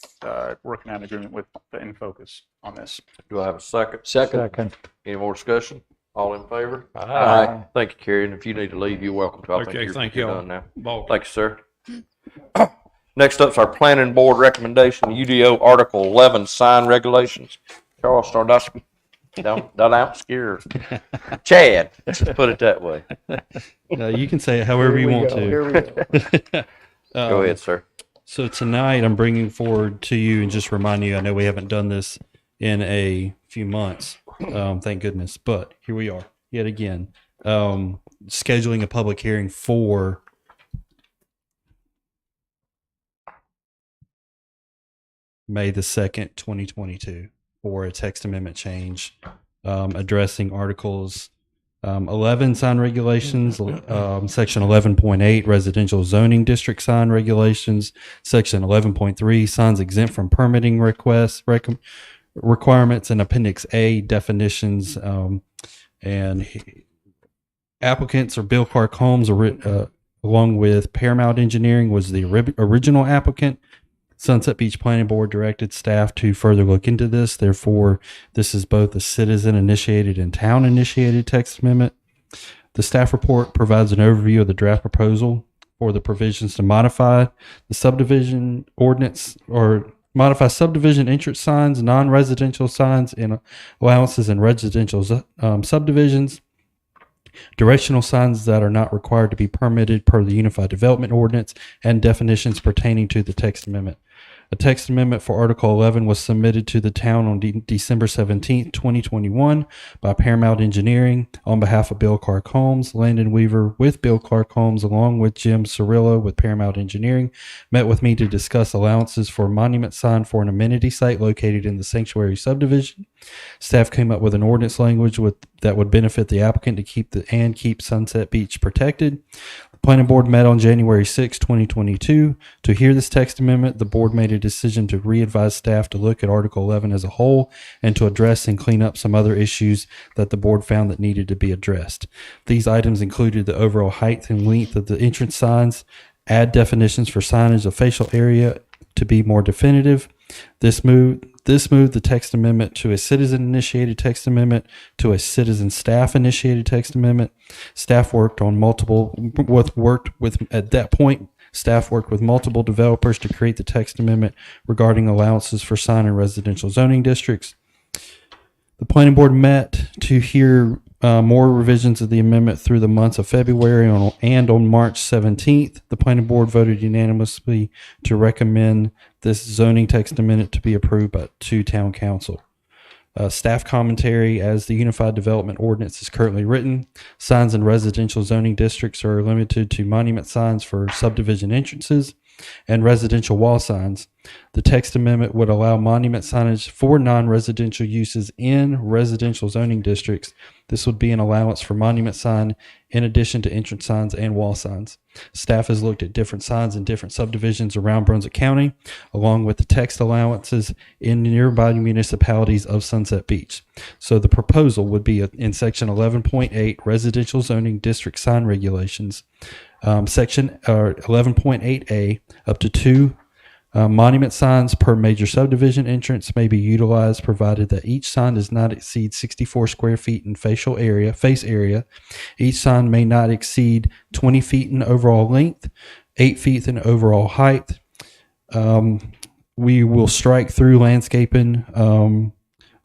working out an agreement with the InFocus on this. Do I have a second? Second. Second. Any more discussion? All in favor? Aye. Thank you, Carrie. And if you need to leave, you're welcome to. I think Okay, you're, thank you're y'all. done now. Ball. Thank you, sir. Next up is our planning board recommendation, UDO Article 11 sign regulations. Charles Stardowski. Don't out scare Chad. Let's just put it that way. You can say it however you want to. Here we go. Go ahead, sir. So tonight I'm bringing forward to you and just remind you, I know we haven't done this in a few months, thank goodness, but here we are yet again, scheduling a public hearing for May the 2nd, 2022 for a text amendment change, addressing articles 11 sign regulations, section 11.8 residential zoning district sign regulations, section 11.3 signs exempt from permitting requirements, and appendix A definitions. And applicants are Bill Clark Holmes, along with Paramount Engineering was the original applicant. Sunset Beach Planning Board directed staff to further look into this. Therefore, this is both a citizen-initiated and town-initiated text amendment. The staff report provides an overview of the draft proposal for the provisions to modify the subdivision ordinance or modify subdivision entrance signs, non-residential signs, and allowances in residential subdivisions. Directional signs that are not required to be permitted per the Unified Development Ordinance, and definitions pertaining to the text amendment. A text amendment for Article 11 was submitted to the town on December 17, 2021 by Paramount Engineering on behalf of Bill Clark Holmes. Landon Weaver with Bill Clark Holmes, along with Jim Cirillo with Paramount Engineering, met with me to discuss allowances for a monument sign for an amenity site located in the Sanctuary Subdivision. Staff came up with an ordinance language that would benefit the applicant to keep Sunset Beach protected. The Planning Board met on January 6, 2022. To hear this text amendment, the board made a decision to re-advise staff to look at Article 11 as a whole and to address and clean up some other issues that the board found that needed to be addressed. These items included the overall height and length of the entrance signs, add definitions for signage of facial area to be more definitive. This moved the text amendment to a citizen-initiated text amendment to a citizen staff-initiated text amendment. Staff worked with multiple developers to create the text amendment regarding allowances for sign in residential zoning districts. The planning board met to hear more revisions of the amendment through the months of February and on March 17th. The planning board voted unanimously to recommend this zoning text amendment to be approved to town council. Staff commentary: as the Unified Development Ordinance is currently written, signs in residential zoning districts are limited to monument signs for subdivision entrances and residential wall signs. The text amendment would allow monument signage for non-residential uses in residential zoning districts. This would be an allowance for monument sign in addition to entrance signs and wall signs. Staff has looked at different signs in different subdivisions around Brunswick County, along with the text allowances in nearby municipalities of Sunset Beach. So the proposal would be in section 11.8 residential zoning district sign regulations, section 11.8A, up to 2 monument signs per major subdivision entrance may be utilized, provided that each sign does not exceed 64 square feet in face area. Each sign may not exceed 20 feet in overall length, 8 feet in overall height. We will strike through landscaping.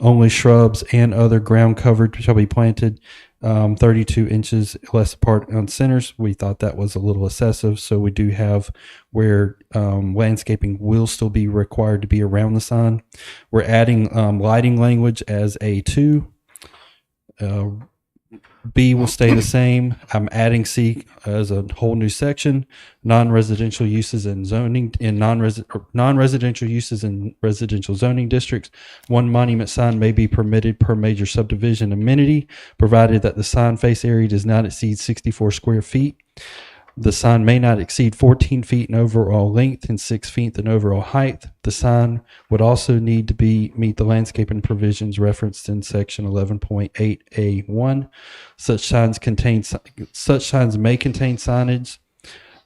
Only shrubs and other ground covered shall be planted 32 inches less apart on centers. We thought that was a little excessive, so we do have where landscaping will still be required to be around the sign. We're adding lighting language as A2. B will stay the same. I'm adding C as a whole new section. Non-residential uses in zoning in non-residential uses in residential zoning districts. 1 monument sign may be permitted per major subdivision amenity, provided that the sign face area does not exceed 64 square feet. The sign may not exceed 14 feet in overall length and 6 feet in overall height. The sign would also need to meet the landscaping provisions referenced in section 11.8A1. Such signs may contain signage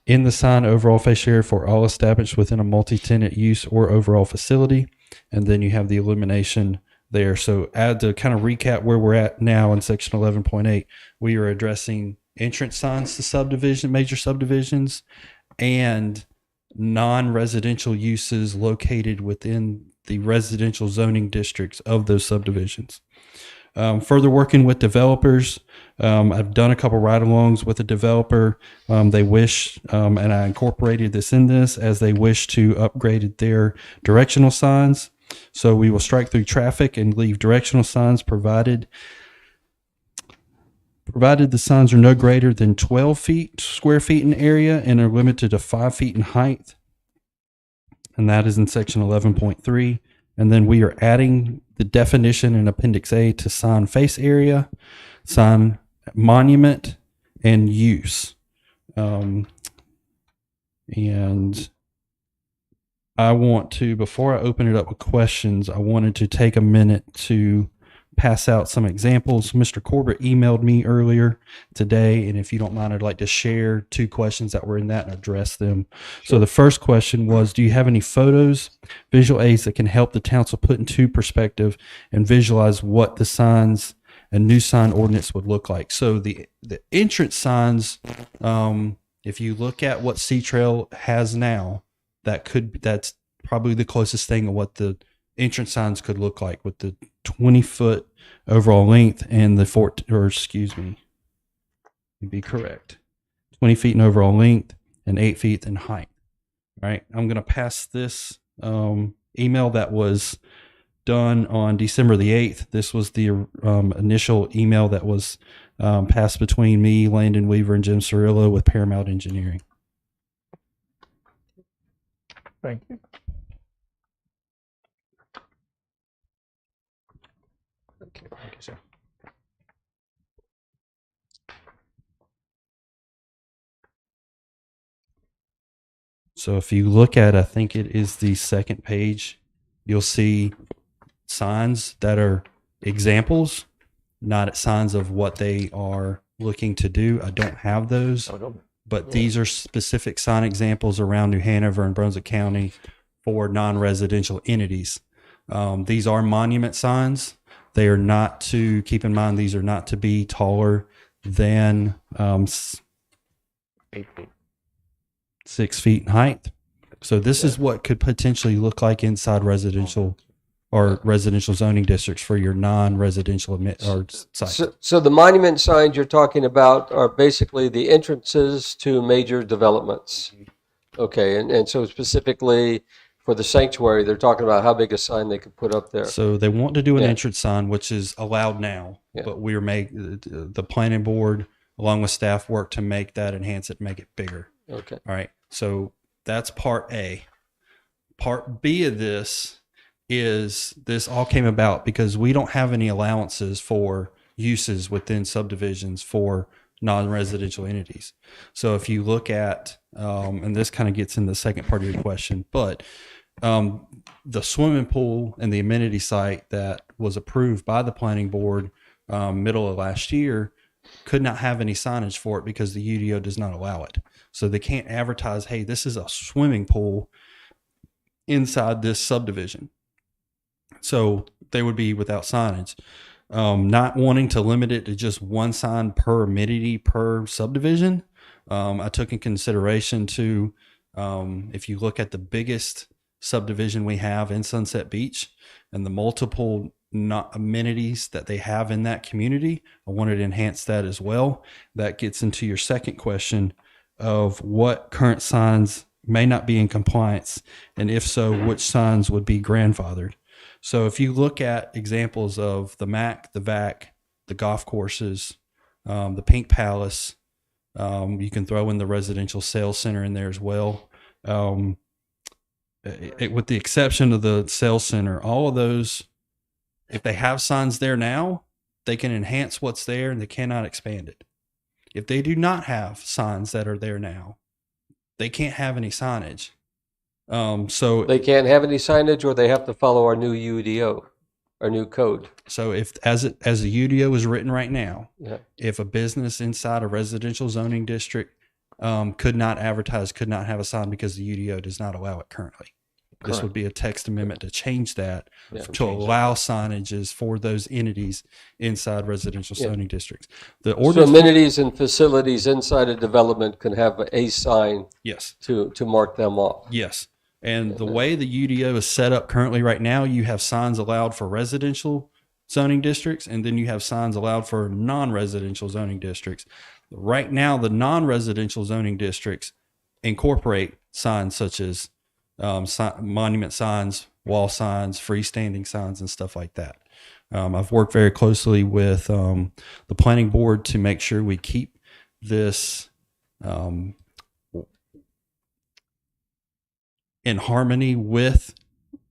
in the sign overall face area for all established within a multi-tenant use or overall facility. And then you have the elimination there. So to kind of recap where we're at now in section 11.8, we are addressing entrance signs to major subdivisions, and non-residential uses located within the residential zoning districts of those subdivisions. Further working with developers, I've done a couple ride-alongs with a developer. They wish, and I incorporated this in this, as they wish to upgrade their directional signs. So we will strike through traffic and leave directional signs provided the signs are no greater than 12 square feet in area and are limited to 5 feet in height. And that is in section 11.3. And then we are adding the definition in Appendix A to sign face area, sign monument, and use. And I want to, before I open it up with questions, I wanted to take a minute to pass out some examples. Mr. Corbett emailed me earlier today, and if you don't mind, I'd like to share 2 questions that were in that and address them. So the first question was, do you have any photos, visual aids that can help the council put into perspective and visualize what the signs and new sign ordinance would look like? So the entrance signs, if you look at what C-Trail has now, that's probably the closest thing of what the entrance signs could look like, with the 20-foot overall length and the 20 feet in overall length and 8 feet in height. All right. I'm going to pass this email that was done on December the 8th. This was the initial email that was passed between me, Landon Weaver, and Jim Cirillo with Paramount Engineering. Thank you. Okay, thank you, sir. So if you look at, I think it is the second page, you'll see signs that are examples, not signs of what they are looking to do. I don't have those, but these are specific sign examples around New Hanover and Brunswick County for non-residential entities. These are monument signs. They are not to, keep in mind, these are not to be taller than 8 feet. 6 feet in height. So this is what could potentially look like inside residential or residential zoning districts for your non-residential sites. So the monument signs you're talking about are basically the entrances to major developments. Okay, and so specifically for the sanctuary, they're talking about how big a sign they could put up there. So they want to do an Yeah. entrance sign, which is allowed now, Yeah. but we're the planning board along with staff work to make that, enhance it, make it bigger. Okay. All right. So that's part A. Part B of this is this all came about because we don't have any allowances for uses within subdivisions for non-residential entities. So if you look at, and this kind of gets in the second part of your question, but the swimming pool and the amenity site that was approved by the planning board middle of last year could not have any signage for it because the UDO does not allow it. So they can't advertise, hey, this is a swimming pool inside this subdivision. So they would be without signage. Not wanting to limit it to just one sign per amenity per subdivision, I took in consideration to, if you look at the biggest subdivision we have in Sunset Beach and the multiple amenities that they have in that community, I wanted to enhance that as well. That gets into your second question of what current signs may not be in compliance, and if so, which signs would be grandfathered. So if you look at examples of the MAC, the VAC, the golf courses, the Pink Palace, you can throw in the residential sales center in there as well. With the exception of the sales center, all of those, if they have signs there now, they can enhance what's there and they cannot expand it. If they do not have signs that are there now, they can't have any signage. So They can't have any signage, or they have to follow our new UDO, our new code. So if as the UDO is written right now, Yeah. if a business inside a residential zoning district could not advertise, could not have a sign because the UDO does not allow it currently. This would be a text amendment to change that to allow signages for those entities inside residential zoning districts. The So ordinance, amenities and facilities inside a development can have a sign yes, to mark them off. yes. And the way the UDO is set up currently right now, you have signs allowed for residential zoning districts, and then you have signs allowed for non-residential zoning districts. Right now, the non-residential zoning districts incorporate signs such as monument signs, wall signs, freestanding signs, and stuff like that. I've worked very closely with the planning board to make sure we keep this in harmony with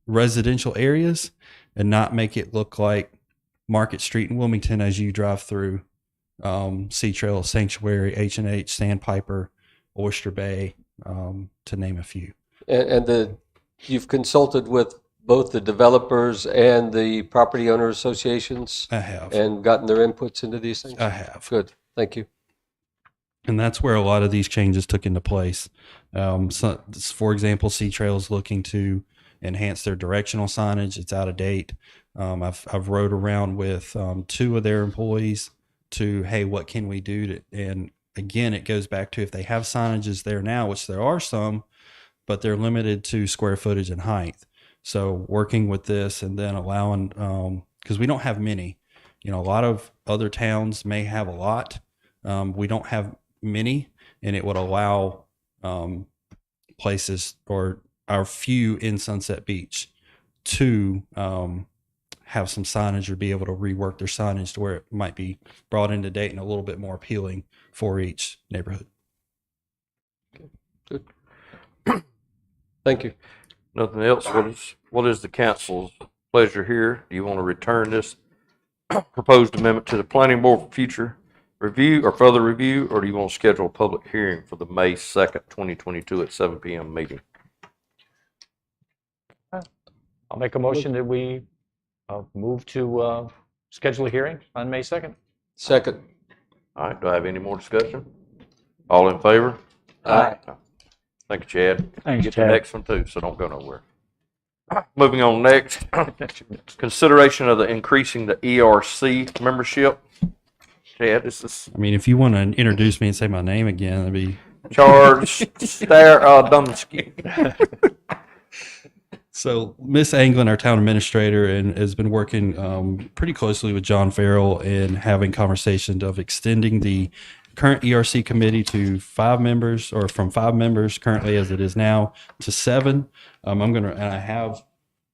residential areas and not make it look like Market Street in Wilmington as you drive through Sea Trail, Sanctuary, H&H, Sandpiper, Oyster Bay, to name a few. And you've consulted with both the developers and the property owner associations I have. and gotten their inputs into these things? I have. Good, thank you. And that's where a lot of these changes took into place. So, for example, Sea Trail is looking to enhance their directional signage. It's out of date. I've rode around with 2 of their employees to, hey, what can we do to, and again, it goes back to if they have signages there now, which there are some, but they're limited to square footage and height. So working with this and then allowing, because we don't have many, a lot of other towns may have a lot. We don't have many, and it would allow places or our few in Sunset Beach to have some signage or be able to rework their signage to where it might be brought into date and a little bit more appealing for each neighborhood. Good. Thank you. Nothing else? What is the council's pleasure here? Do you want to return this proposed amendment to the planning board for future review or further review, or do you want to schedule a public hearing for the May 2nd, 2022 at 7 p.m. meeting? I'll make a motion that we move to schedule a hearing on May 2nd. Second. All right, do I have any more discussion? All in favor? Aye. Thank you, Chad. Thanks, Get the Chad. next one too, so don't go nowhere. Moving on next, consideration of the increasing the ERC membership. Chad, this is I mean, if you want to introduce me and say my name again, that'd be Charles Dunsky. so. Miss Anglin, our town administrator, and has been working pretty closely with John Farrell and having conversations of extending the current ERC committee to 5 members, or from 5 members currently as it is now to 7. And I have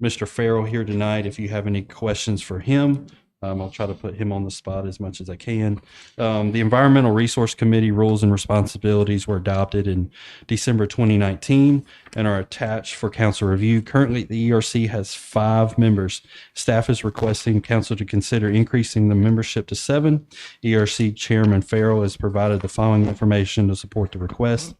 Mr. Farrell here tonight. If you have any questions for him, I'll try to put him on the spot as much as I can. The Environmental Resource Committee rules and responsibilities were adopted in December 2019 and are attached for council review. Currently, the ERC has 5 members. Staff is requesting council to consider increasing the membership to 7. ERC Chairman Farrell has provided the following information to support the request.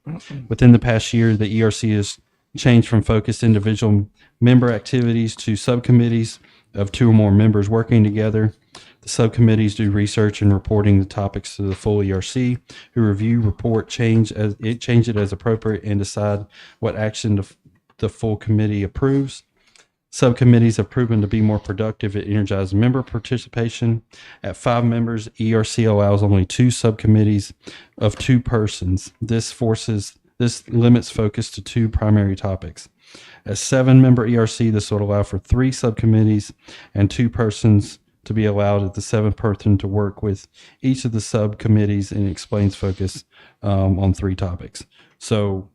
Within the past year, the ERC has changed from focused individual member activities to subcommittees of 2 or more members working together. The subcommittees do research and reporting the topics to the full ERC, who review, report, change it as appropriate, and decide what action the full committee approves. Subcommittees have proven to be more productive at energizing member participation. At 5 members, ERC allows only 2 subcommittees of 2 persons. This limits focus to 2 primary topics. As 7-member ERC, this would allow for 3 subcommittees and 2 persons to be allowed at the 7th person to work with each of the subcommittees and explains focus on 3 topics. So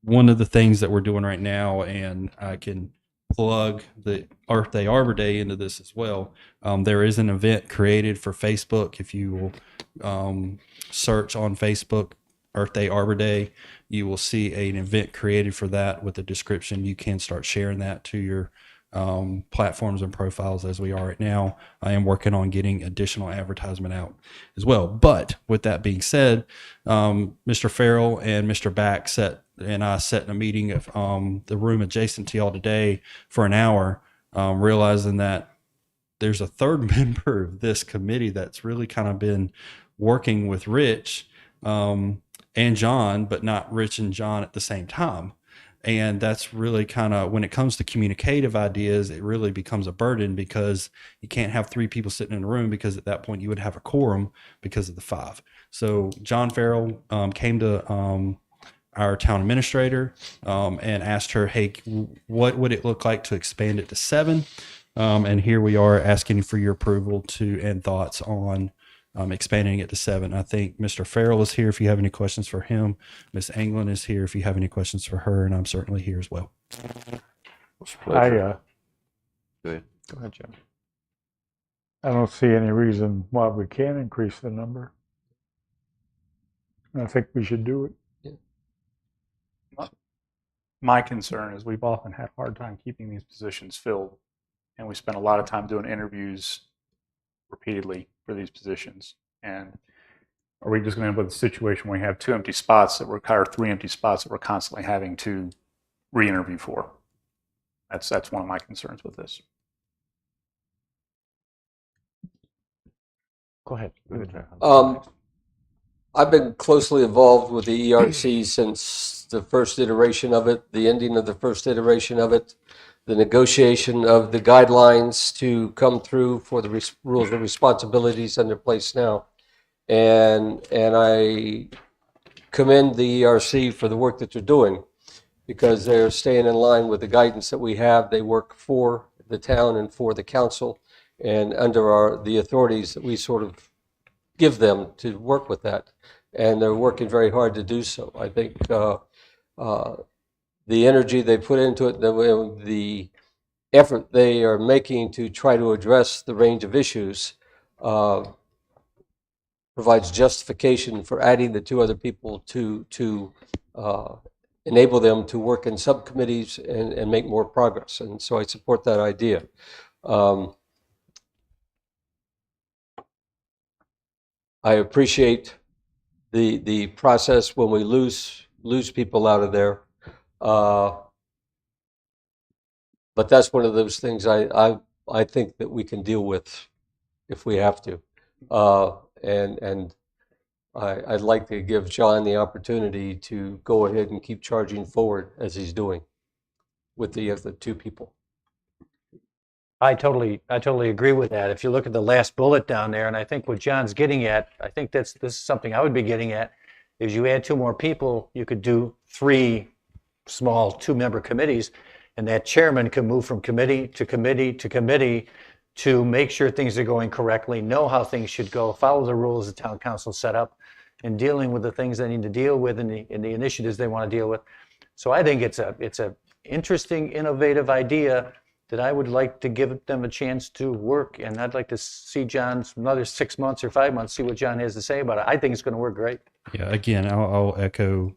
one of the things that we're doing right now, and I can plug the Earth Day Arbor Day into this as well, there is an event created for Facebook. If you will search on Facebook Earth Day Arbor Day, you will see an event created for that with a description. You can start sharing that to your platforms and profiles as we are right now. I am working on getting additional advertisement out as well. But with that being said, Mr. Farrell and Mr. Back sat in a meeting of the room adjacent to y'all today for an hour, realizing that there's a 3rd member of this committee that's really kind of been working with Rich. and John, but not Rich and John at the same time. And that's really kind of, when it comes to communicative ideas, it really becomes a burden because you can't have 3 people sitting in a room, because at that point you would have a quorum because of the 5. So John Farrell came to our town administrator and asked her, hey, what would it look like to expand it to 7? And here we are asking for your approval and thoughts on expanding it to 7. I think Mr. Farrell is here if you have any questions for him. Miss Anglin is here if you have any questions for her, and I'm certainly here as well. What's your pleasure? Go ahead, Jim. I don't see any reason why we can't increase the number. I think we should do it. My concern is we've often had a hard time keeping these positions filled, and we spend a lot of time doing interviews repeatedly for these positions. And are we just going to end up with a situation where we have 2 empty spots that require 3 empty spots that we're constantly having to re-interview for? That's one of my concerns with this. Go ahead. I've been closely involved with the ERC since the first iteration of it, the ending of the first iteration of it, the negotiation of the guidelines to come through for the rules and responsibilities under place now. And I commend the ERC for the work that they're doing, because they're staying in line with the guidance that we have. They work for the town and for the council, and under the authorities that we sort of give them to work with that. And they're working very hard to do so. I think the energy they put into it, the effort they are making to try to address the range of issues provides justification for adding the 2 other people to enable them to work in subcommittees and make more progress. And so I support that idea. I appreciate the process when we lose people out of there. But that's one of those things I think that we can deal with if we have to. And I'd like to give John the opportunity to go ahead and keep charging forward as he's doing with the 2 people. I totally agree with that. If you look at the last bullet down there, and I think what John's getting at, I think this is something I would be getting at, is you add 2 more people, you could do 3 small 2-member committees, and that chairman can move from committee to committee to committee to make sure things are going correctly, know how things should go, follow the rules the town council set up, and dealing with the things they need to deal with and the initiatives they want to deal with. So I think it's a interesting, innovative idea that I would like to give them a chance to work, and I'd like to see John's another 6 months or 5 months, see what John has to say about it. I think it's going to work great. Yeah, again, I'll echo,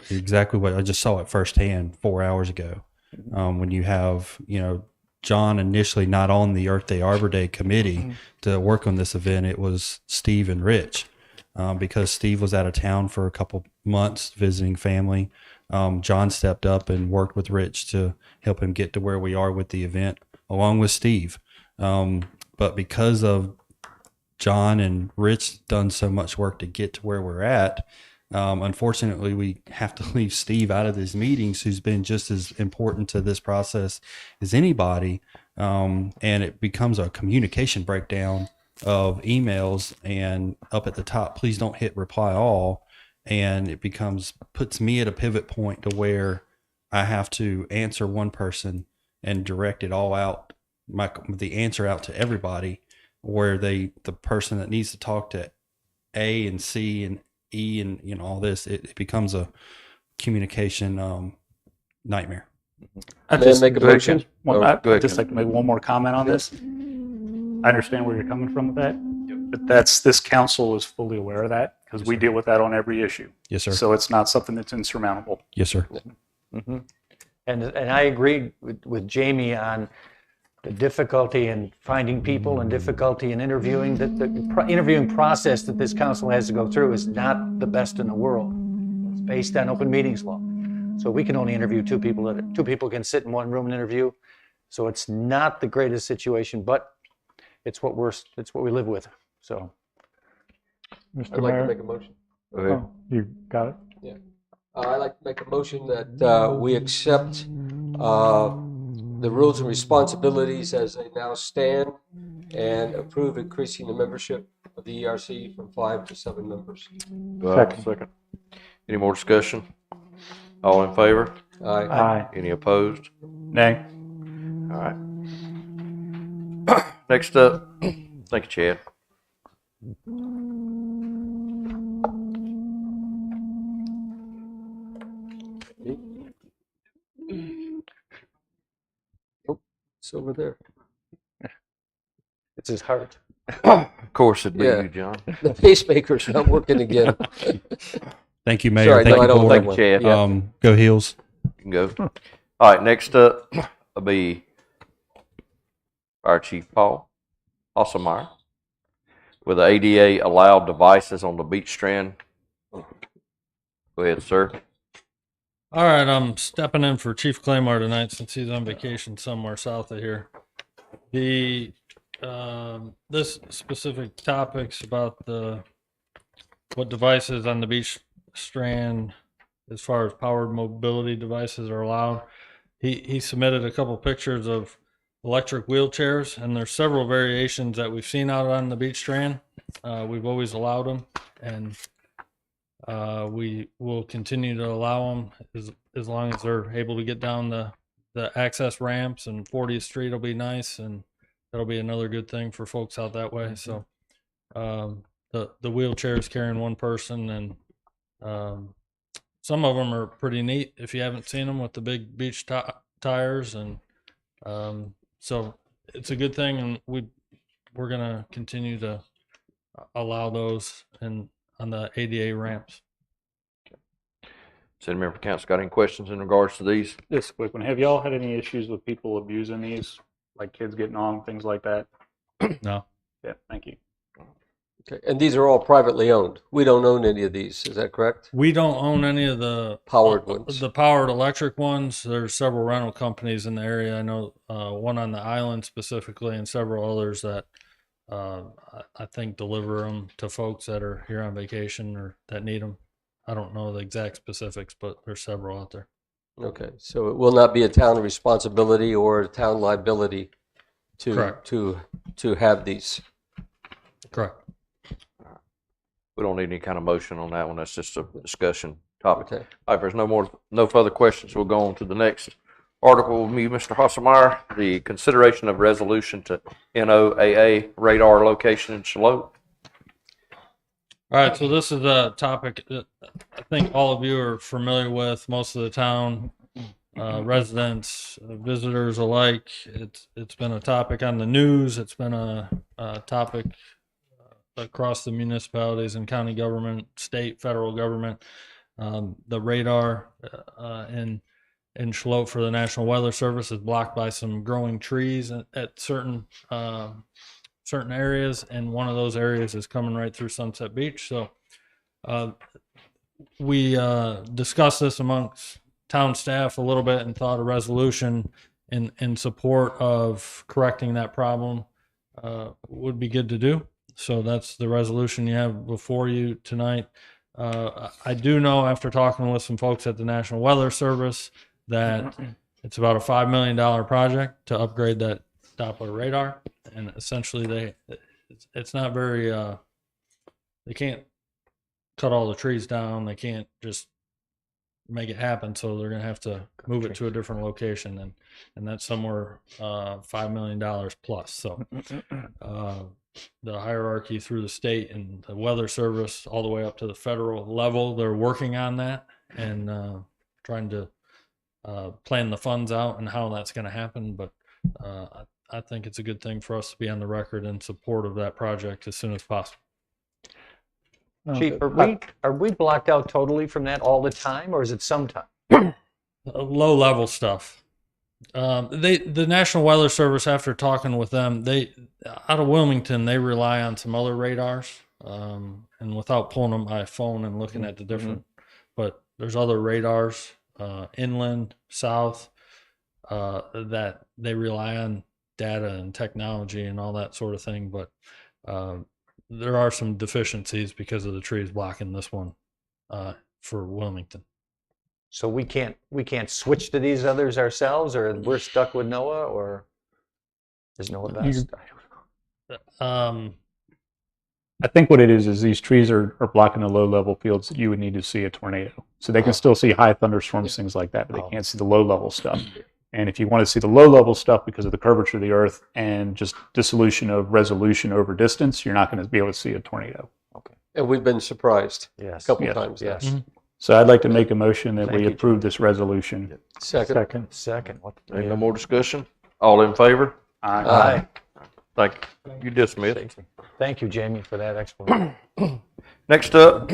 exactly what I just saw it firsthand 4 hours ago. When you have, John initially not on the Earth Day Arbor Day committee to work on this event, it was Steve and Rich, because Steve was out of town for a couple months visiting family. John stepped up and worked with Rich to help him get to where we are with the event, along with Steve. But because of John and Rich done so much work to get to where we're at, unfortunately, we have to leave Steve out of these meetings, who's been just as important to this process as anybody. And it becomes a communication breakdown of emails, and up at the top, please don't hit reply all. And it puts me at a pivot point to where I have to answer one person and direct it all out, the answer out to everybody, where the person that needs to talk to A and C and E and all this, it becomes a communication nightmare. May I make a motion? I'd just like to make one more comment on this. I understand where you're coming from with that, but this council is fully aware of that, because we deal with that on every issue. Yes, sir. So it's not something that's insurmountable. Yes, sir. Mm-hmm. And I agree with Jamie on the difficulty in finding people and difficulty in interviewing. The interviewing process that this council has to go through is not the best in the world. It's based on open meetings law. So we can only interview 2 people. 2 people can sit in one room and interview. So it's not the greatest situation, but it's what we live with. So Mr. I'd like to Mayor, make a motion. Go ahead. Oh, you got it? I'd like to make a motion that we accept the rules and responsibilities as they now stand and approve increasing the membership of the ERC from 5 to 7 members. Do I have a second? Any more discussion? All in favor? Aye. Aye. Any opposed? Nay. All right. Next up, thank you, Chad. It's over there. It's his heart. Of course it'd be Yeah. you, John. The pacemaker's not working again. Thank you, Mayor. Sorry, Thank no, you, I don't Board. think Thank you, Chad. Yeah. Go Heels. You can go. All right, next up will be Fire Chief Paul Osselmeyer with the ADA allowed devices on the beach strand. Go ahead, sir. All right, I'm stepping in for Chief Claymore tonight since he's on vacation somewhere south of here. The this specific topic's about what devices on the beach strand, as far as powered mobility devices, are allowed. He submitted a couple pictures of electric wheelchairs, and there's several variations that we've seen out on the beach strand. We've always allowed them, and we will continue to allow them as long as they're able to get down the access ramps, and 40th Street will be nice, and that'll be another good thing for folks out that way. So the wheelchairs carrying one person, and some of them are pretty neat if you haven't seen them with the big beach tires, and so it's a good thing, and we're gonna continue to allow those and on the ADA ramps. City Member Council got any questions in regards to these? Just a quick one. Have y'all had any issues with people abusing these, like kids getting on, things like that? No. Yeah, thank you. Okay. And these are all privately owned. We don't own any of these. Is that correct? We don't own any of the Powered ones. The powered electric ones. There's several rental companies in the area. I know one on the island specifically, and several others that I think deliver them to folks that are here on vacation or that need them. I don't know the exact specifics, but there's several out there. Okay. So it will not be a town responsibility or a town liability Correct. to have these. Correct. We don't need any kind of motion on that one. That's just a discussion topic. Okay. All right, if there's no further questions, we'll go on to the next article with me, Mr. Hosselmeyer, the consideration of resolution to NOAA radar location in Shalot. All right, so this is a topic that I think all of you are familiar with. Most of the town residents, visitors alike. It's been a topic on the news. It's been a topic across the municipalities and county government, state, federal government. The radar in Shalot for the National Weather Service is blocked by some growing trees at certain areas, and one of those areas is coming right through Sunset Beach. So we discussed this amongst town staff a little bit and thought a resolution in support of correcting that problem would be good to do. So that's the resolution you have before you tonight. I do know, after talking with some folks at the National Weather Service, that it's about a $5 million project to upgrade that Doppler radar. And essentially it's not very, they can't cut all the trees down. They can't just make it happen. So they're going to have to move it to a different location. And that's somewhere $5 million plus. So the hierarchy through the state and the weather service all the way up to the federal level, they're working on that and trying to plan the funds out and how that's going to happen. But I think it's a good thing for us to be on the record in support of that project as soon as possible. Chief, are we blocked out totally from that all the time, or is it sometime? Low level stuff. The National Weather Service, after talking with them, they out of Wilmington, they rely on some other radars, and without pulling them by phone and looking at the different, but there's other radars inland, south, that they rely on data and technology and all that sort of thing. But there are some deficiencies because of the trees blocking this one for Wilmington. So we can't switch to these others ourselves, or we're stuck with Noah, or is Noah best? I think what it is these trees are blocking the low-level fields that you would need to see a tornado. So they can still see high thunderstorms, things like that, but they can't see the low-level stuff. And if you want to see the low-level stuff because of the curvature of the earth and just dissolution of resolution over distance, you're not going to be able to see a tornado. Okay. And we've been surprised Yes. a couple Yes. times. Yes. Mm-hmm. So I'd like to make a motion that Thank we you, approve this resolution. Second. Second. What? Any no more discussion? All in favor? Aye. Thank you. You dismissed. Thank you, Jamie, for that explanation. Next up,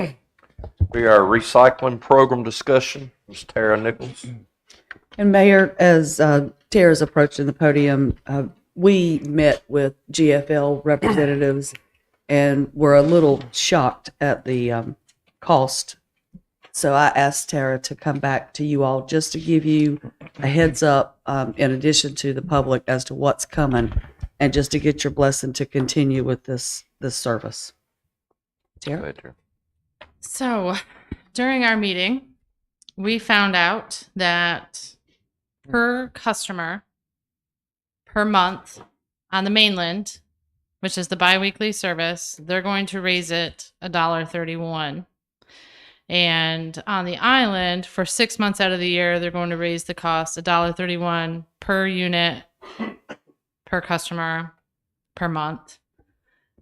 we are recycling program discussion. Ms. Tara Nichols. And Mayor, as Tara's approaching the podium, we met with GFL representatives and were a little shocked at the cost. So I asked Tara to come back to you all just to give you a heads up, in addition to the public, as to what's coming, and just to get your blessing to continue with this service. Tara? So, during our meeting, we found out that per customer per month on the mainland, which is the biweekly service, they're going to raise it $1.31. And on the island, for 6 months out of the year, they're going to raise the cost $1.31 per unit per customer per month.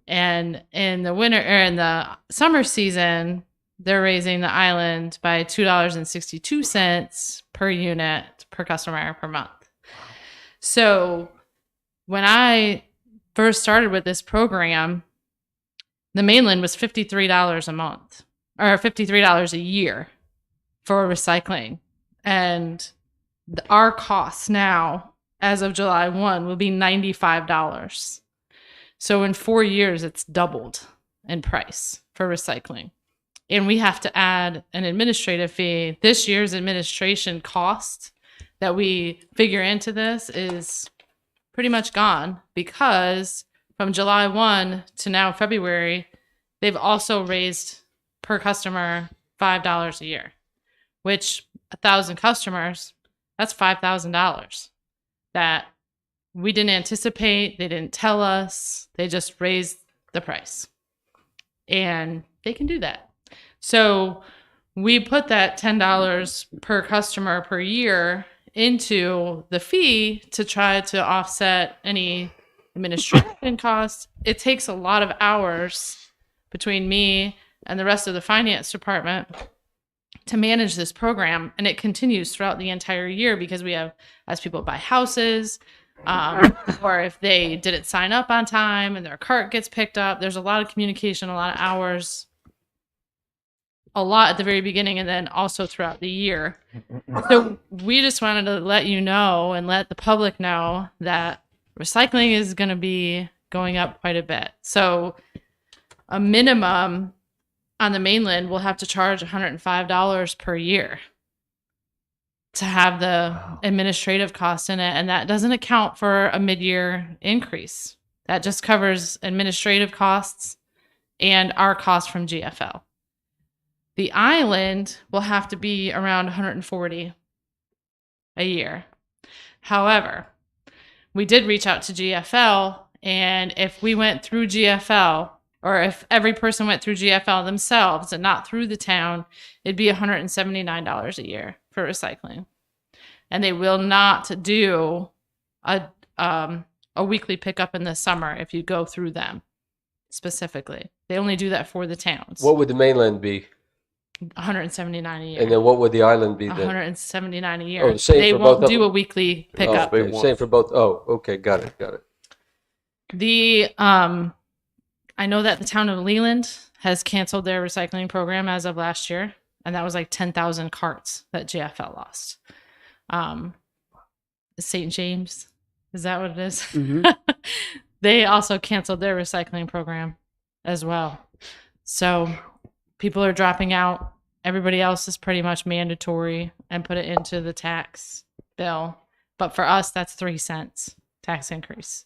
And in the winter or in the summer season, they're raising the island by $2.62 per unit per customer per month. So when I first started with this program, the mainland was $53 a month or $53 a year for recycling. And our costs now, as of July 1, will be $95. So in 4 years, it's doubled in price for recycling. And we have to add an administrative fee. This year's administration cost that we figure into this is pretty much gone because from July 1 to now February, they've also raised per customer $5 a year, which 1,000 customers, that's $5,000 that we didn't anticipate. They didn't tell us. They just raised the price. And they can do that. So we put that $10 per customer per year into the fee to try to offset any administration costs. It takes a lot of hours between me and the rest of the finance department to manage this program. And it continues throughout the entire year because we have, as people buy houses, or if they didn't sign up on time and their cart gets picked up, there's a lot of communication, a lot of hours, a lot at the very beginning, and then also throughout the year. So we just wanted to let you know and let the public know that recycling is going to be going up quite a bit. So a minimum on the mainland will have to charge $105 per year to have the administrative costs in it. And that doesn't account for a mid-year increase. That just covers administrative costs and our costs from GFL. The island will have to be around $140 a year. However, we did reach out to GFL, and if we went through GFL, or if every person went through GFL themselves and not through the town, it'd be $179 a year for recycling. And they will not do a weekly pickup in the summer if you go through them specifically. They only do that for the towns. What would the mainland be? $179 a year. And then what would the island be then? $179 a year. Oh, the same They for won't both of do them? a weekly pickup. Okay, same for both. Oh, okay, got it. The I know that the town of Leland has canceled their recycling program as of last year, and that was like 10,000 carts that GFL lost. St. James, is that what it is? Mm-hmm. They also canceled their recycling program as well. So people are dropping out. Everybody else is pretty much mandatory and put it into the tax bill. But for us, that's 3 cents tax increase.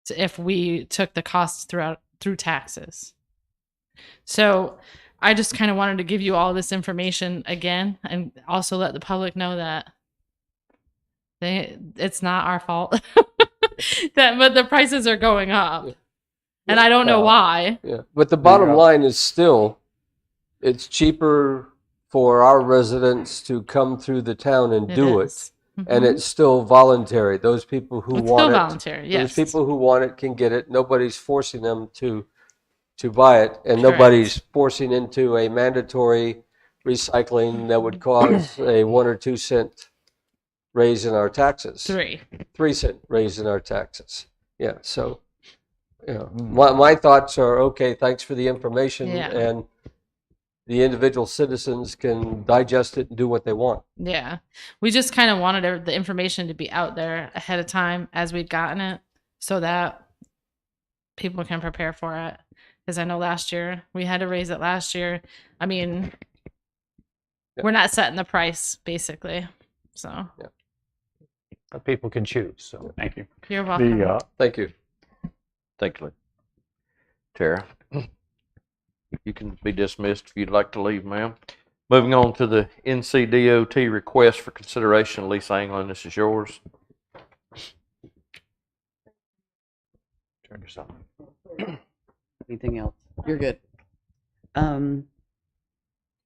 So if we took the costs throughout through taxes. So I just kind of wanted to give you all this information again, and also let the public know that it's not our fault but the prices are going up, and I don't know why. Yeah, but the bottom line is still, it's cheaper for our residents to come through the town and do it. And it's still voluntary. Those people who It's want still it, voluntary, yes. those people who want it can get it. Nobody's forcing them to buy it, and Correct. nobody's forcing into a mandatory recycling that would cause a 1 or 2 cent raise in our taxes. 3 cent raise in our taxes. Yeah. So, you know, my thoughts are, okay, thanks for the information, and the individual citizens can digest it and do what they want. Yeah. We just kind of wanted the information to be out there ahead of time as we'd gotten it, so that people can prepare for it. Because I know last year, we had to raise it last year. I mean, we're not setting the price, basically. So. But people can choose. So Thank you. You're welcome. Thank you. Thank you. Tara, you can be dismissed if you'd like to leave, ma'am. Moving on to the NCDOT request for consideration. Lisa Anglin, this is yours. Turn this on. Anything else? You're good.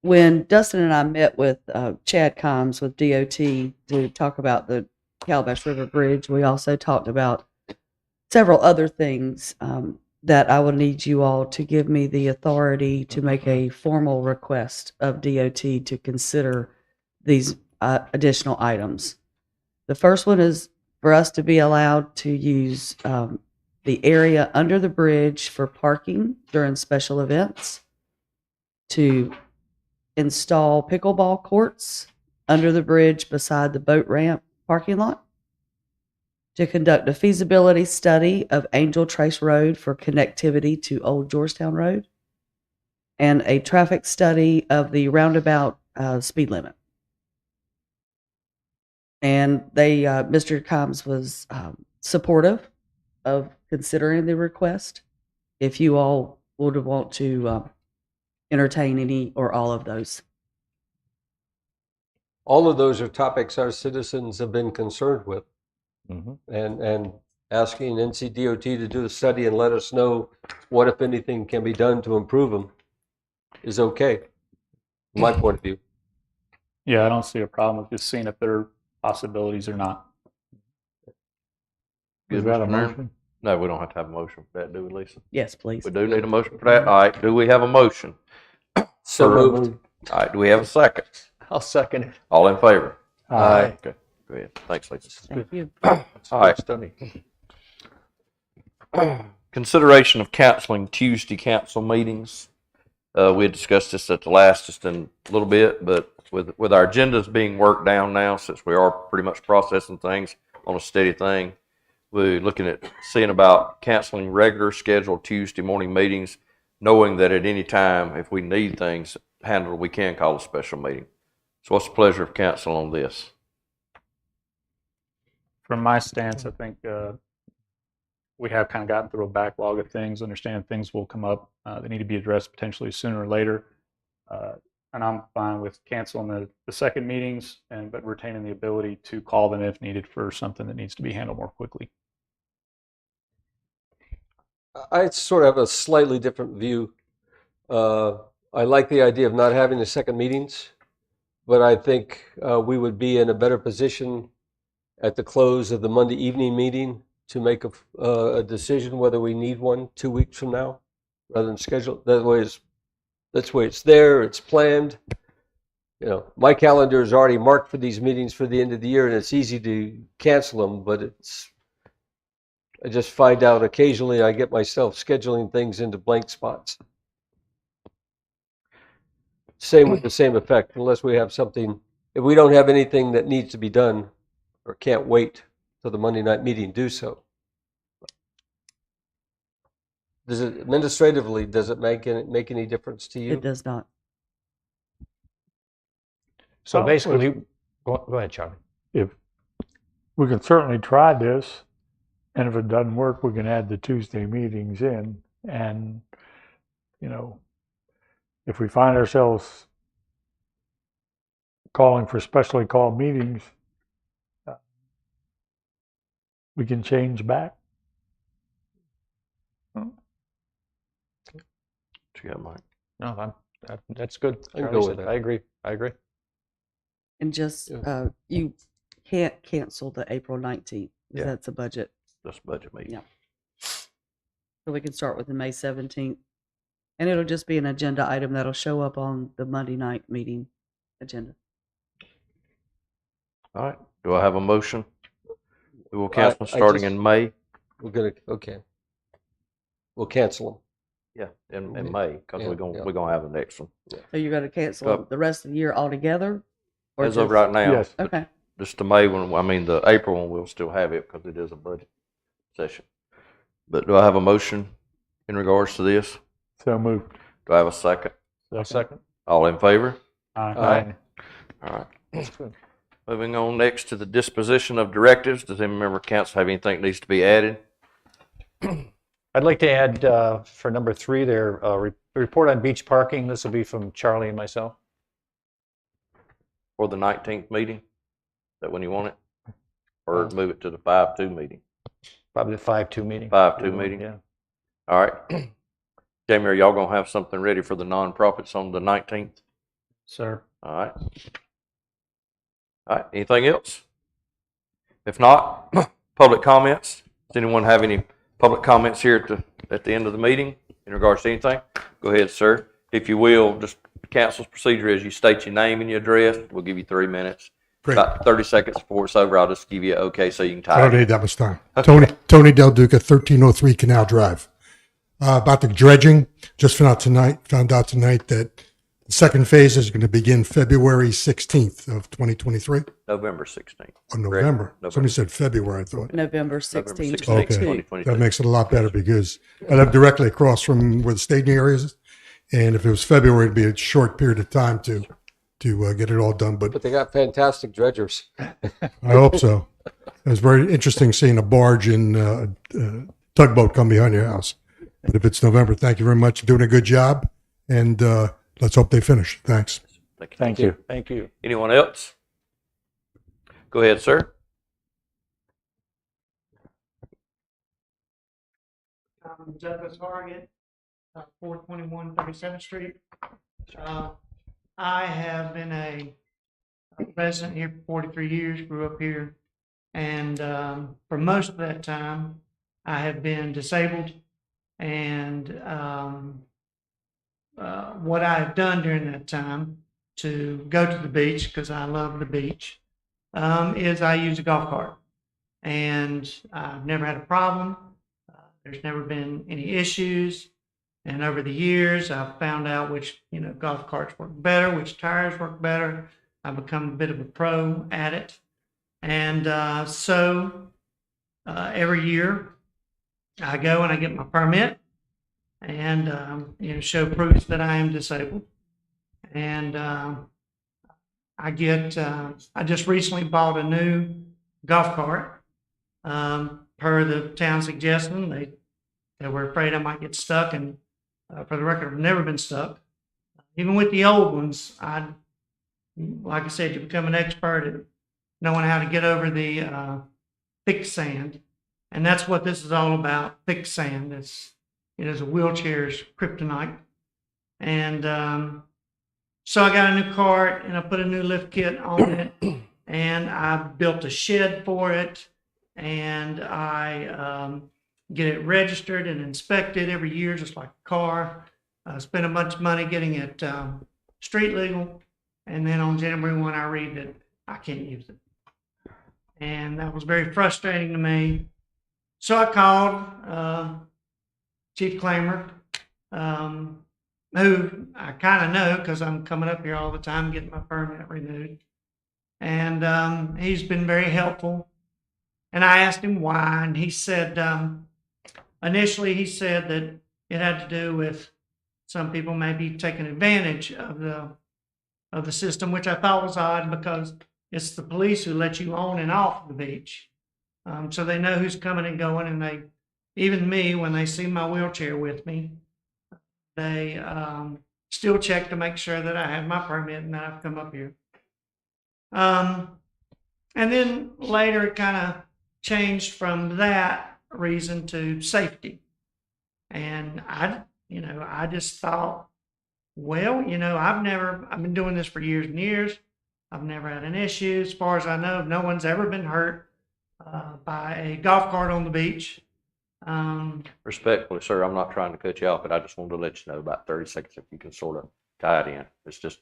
When Dustin and I met with Chad Combs with DOT to talk about the Calabash River Bridge, we also talked about several other things that I would need you all to give me the authority to make a formal request of DOT to consider these additional items. The first one is for us to be allowed to use the area under the bridge for parking during special events, to install pickleball courts under the bridge beside the boat ramp parking lot, to conduct a feasibility study of Angel Trace Road for connectivity to Old Georgetown Road, and a traffic study of the roundabout speed limit. And Mr. Combs was supportive of considering the request, if you all would want to entertain any or all of those. All of those are topics our citizens have been concerned with. And asking NCDOT to do a study and let us know what, if anything, can be done to improve them is okay, from my point of view. Yeah, I don't see a problem with just seeing if there are possibilities or not. Is that a motion? No, we don't have to have a motion for that, do we, Lisa? Yes, please. We do need a motion for that. All right. Do we have a motion? So moved. All right. Do we have a second? I'll second it. All in favor? Aye. Okay. Go ahead. Thanks, Lisa. Thank you. All right. Consideration of canceling Tuesday council meetings. We had discussed this at the last, just in a little bit, but with our agendas being worked down now, since we are pretty much processing things on a steady thing, we're looking at seeing about canceling regular scheduled Tuesday morning meetings, knowing that at any time, if we need things handled, we can call a special meeting. So what's the pleasure of council on this? From my stance, I think we have kind of gotten through a backlog of things, understand things will come up that need to be addressed potentially sooner or later. And I'm fine with canceling the second meetings, but retaining the ability to call them if needed for something that needs to be handled more quickly. I sort of have a slightly different view. I like the idea of not having the second meetings, but I think we would be in a better position at the close of the Monday evening meeting to make a decision whether we need one 2 weeks from now, rather than schedule. That's the way it's there. It's planned. You know, my calendar is already marked for these meetings for the end of the year, and it's easy to cancel them. But I just find out occasionally I get myself scheduling things into blank spots. Same with the same effect, unless we have something. If we don't have anything that needs to be done, or can't wait till the Monday night meeting, do so. Does it administratively, does it make any difference to you? It does not. So basically, go ahead, Charlie. If we can certainly try this, and if it doesn't work, we can add the Tuesday meetings in And, you know, if we find ourselves calling for specially called meetings, we can change back. What you got, Mike? No, that's good. I can Charlie go said- with that. I agree. And just, Yeah. you can't cancel the April 19th, because Yeah. that's a budget. Just budget meeting. Yeah. So we can start with the May 17th. And it'll just be an agenda item that'll show up on the Monday night meeting agenda. All right. Do I have a motion? We will cancel I starting just- in May. Okay. We'll cancel them. Yeah, in May, because Yeah, we're gonna have the next one. So you're going to cancel Go. the rest of the year altogether? Or As of just- right now. Yes. Okay. Just the May one, I mean, the April one, we'll still have it because it is a budget session. But do I have a motion in regards to this? So moved. Do I have a second? A second. All in favor? Aye. All right. Moving on next to the disposition of directives. Does any member of council have anything that needs to be added? I'd like to add for number 3 there, report on beach parking. This will be from Charlie and myself. For the 19th meeting? Is that when you want it? Or move it to the 5-2 meeting? Probably the 5-2 meeting. 5-2 meeting? Yeah. All right. Jamie, are y'all gonna have something ready for the nonprofits on the 19th? Sir. All right. All right, anything else? If not, public comments. Does anyone have any public comments here at the end of the meeting in regards to anything? Go ahead, sir. If you will, just council's procedure is you state your name and your address. We'll give you 3 minutes. Great. About 30 seconds before it's over, I'll just give you an okay so you can I don't type. need that much time. Tony Del Duca, 1303 Canal Drive. About the dredging, just found out tonight that the second phase is going to begin February 16th of 2023 November 16th. or November. November. Somebody said February, I thought. November 16th. 16th, Okay. 2022. That makes it a lot better because I live directly across from where the staging area is. And if it was February, it'd be a short period of time to get it all done. But But they got fantastic dredgers. I hope so. It was very interesting seeing a barge and tugboat come behind your house. But if it's November, thank you very much. Doing a good job. And let's hope they finish. Thanks. Thank you. Thank you. Anyone else? Go ahead, sir. Douglas Hargett, 421 37th Street. I have been a resident here for 43 years, grew up here, and for most of that time, I have been disabled. And what I have done during that time to go to the beach, because I love the beach, is I use a golf cart. And I've never had a problem. There's never been any issues. And over the years, I've found out which, golf carts work better, which tires work better. I've become a bit of a pro at it. And so every year I go and I get my permit and, show proof that I am disabled. And I just recently bought a new golf cart. Per the town suggestion, they were afraid I might get stuck, and for the record, I've never been stuck. Even with the old ones, like I said, you become an expert at knowing how to get over the thick sand, and that's what this is all about. Thick sand. It is a wheelchair's kryptonite, and so I got a new cart and I put a new lift kit on it, and I built a shed for it. And I get it registered and inspected every year, just like a car. Spend a bunch of money getting it street legal. And then on January 1, I read that I can't use it. And that was very frustrating to me. So I called Chief Claimer, who I kind of know because I'm coming up here all the time getting my permit renewed. And he's been very helpful. And I asked him why, and he said, initially he said that it had to do with some people maybe taking advantage of the system, which I thought was odd because it's the police who let you on and off the beach. So they know who's coming and going, and even me, when they see my wheelchair with me, they still check to make sure that I have my permit and that I've come up here. And then later it kind of changed from that reason to safety. And I just thought, well, I've been doing this for years and years. I've never had an issue. As far as I know, no one's ever been hurt by a golf cart on the beach. Respectfully, sir, I'm not trying to cut you off, but I just wanted to let you know about 30 seconds if you can sort of tie it in. It's just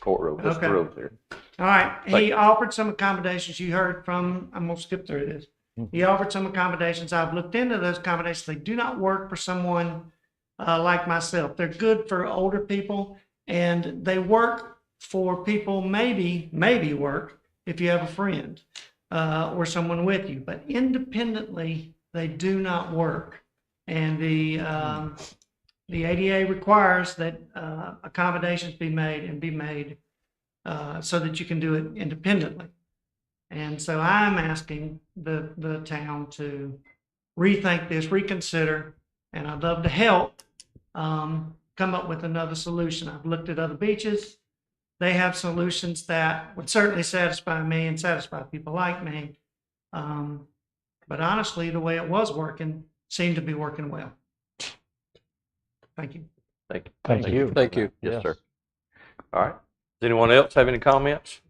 court rule. It's Okay. the rules here. All right. Thank He offered some accommodations. You heard from, I'm going to skip through this. He offered some accommodations. I've looked into those accommodations. They do not work for someone like myself. They're good for older people, and they work for people maybe work if you have a friend or someone with you. But independently, they do not work. And the ADA requires that accommodations be made so that you can do it independently. And so I'm asking the town to rethink this, reconsider, and I'd love to help come up with another solution. I've looked at other beaches. They have solutions that would certainly satisfy me and satisfy people like me. But honestly, the way it was working seemed to be working well. Thank you. Thank you. Thank you. Thank you. Yes, sir. All right. Does anyone else have any comments?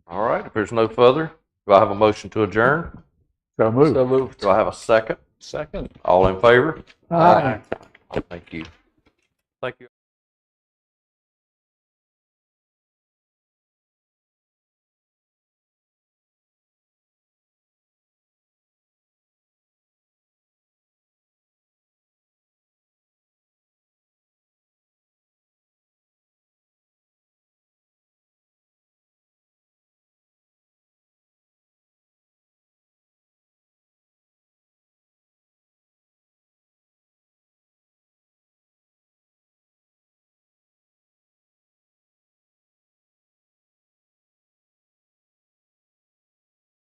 All right. If there's no further, do I have a motion to adjourn? So moved. So moved. Do I have a second? Second. All in favor? Aye. Thank you. Thank you.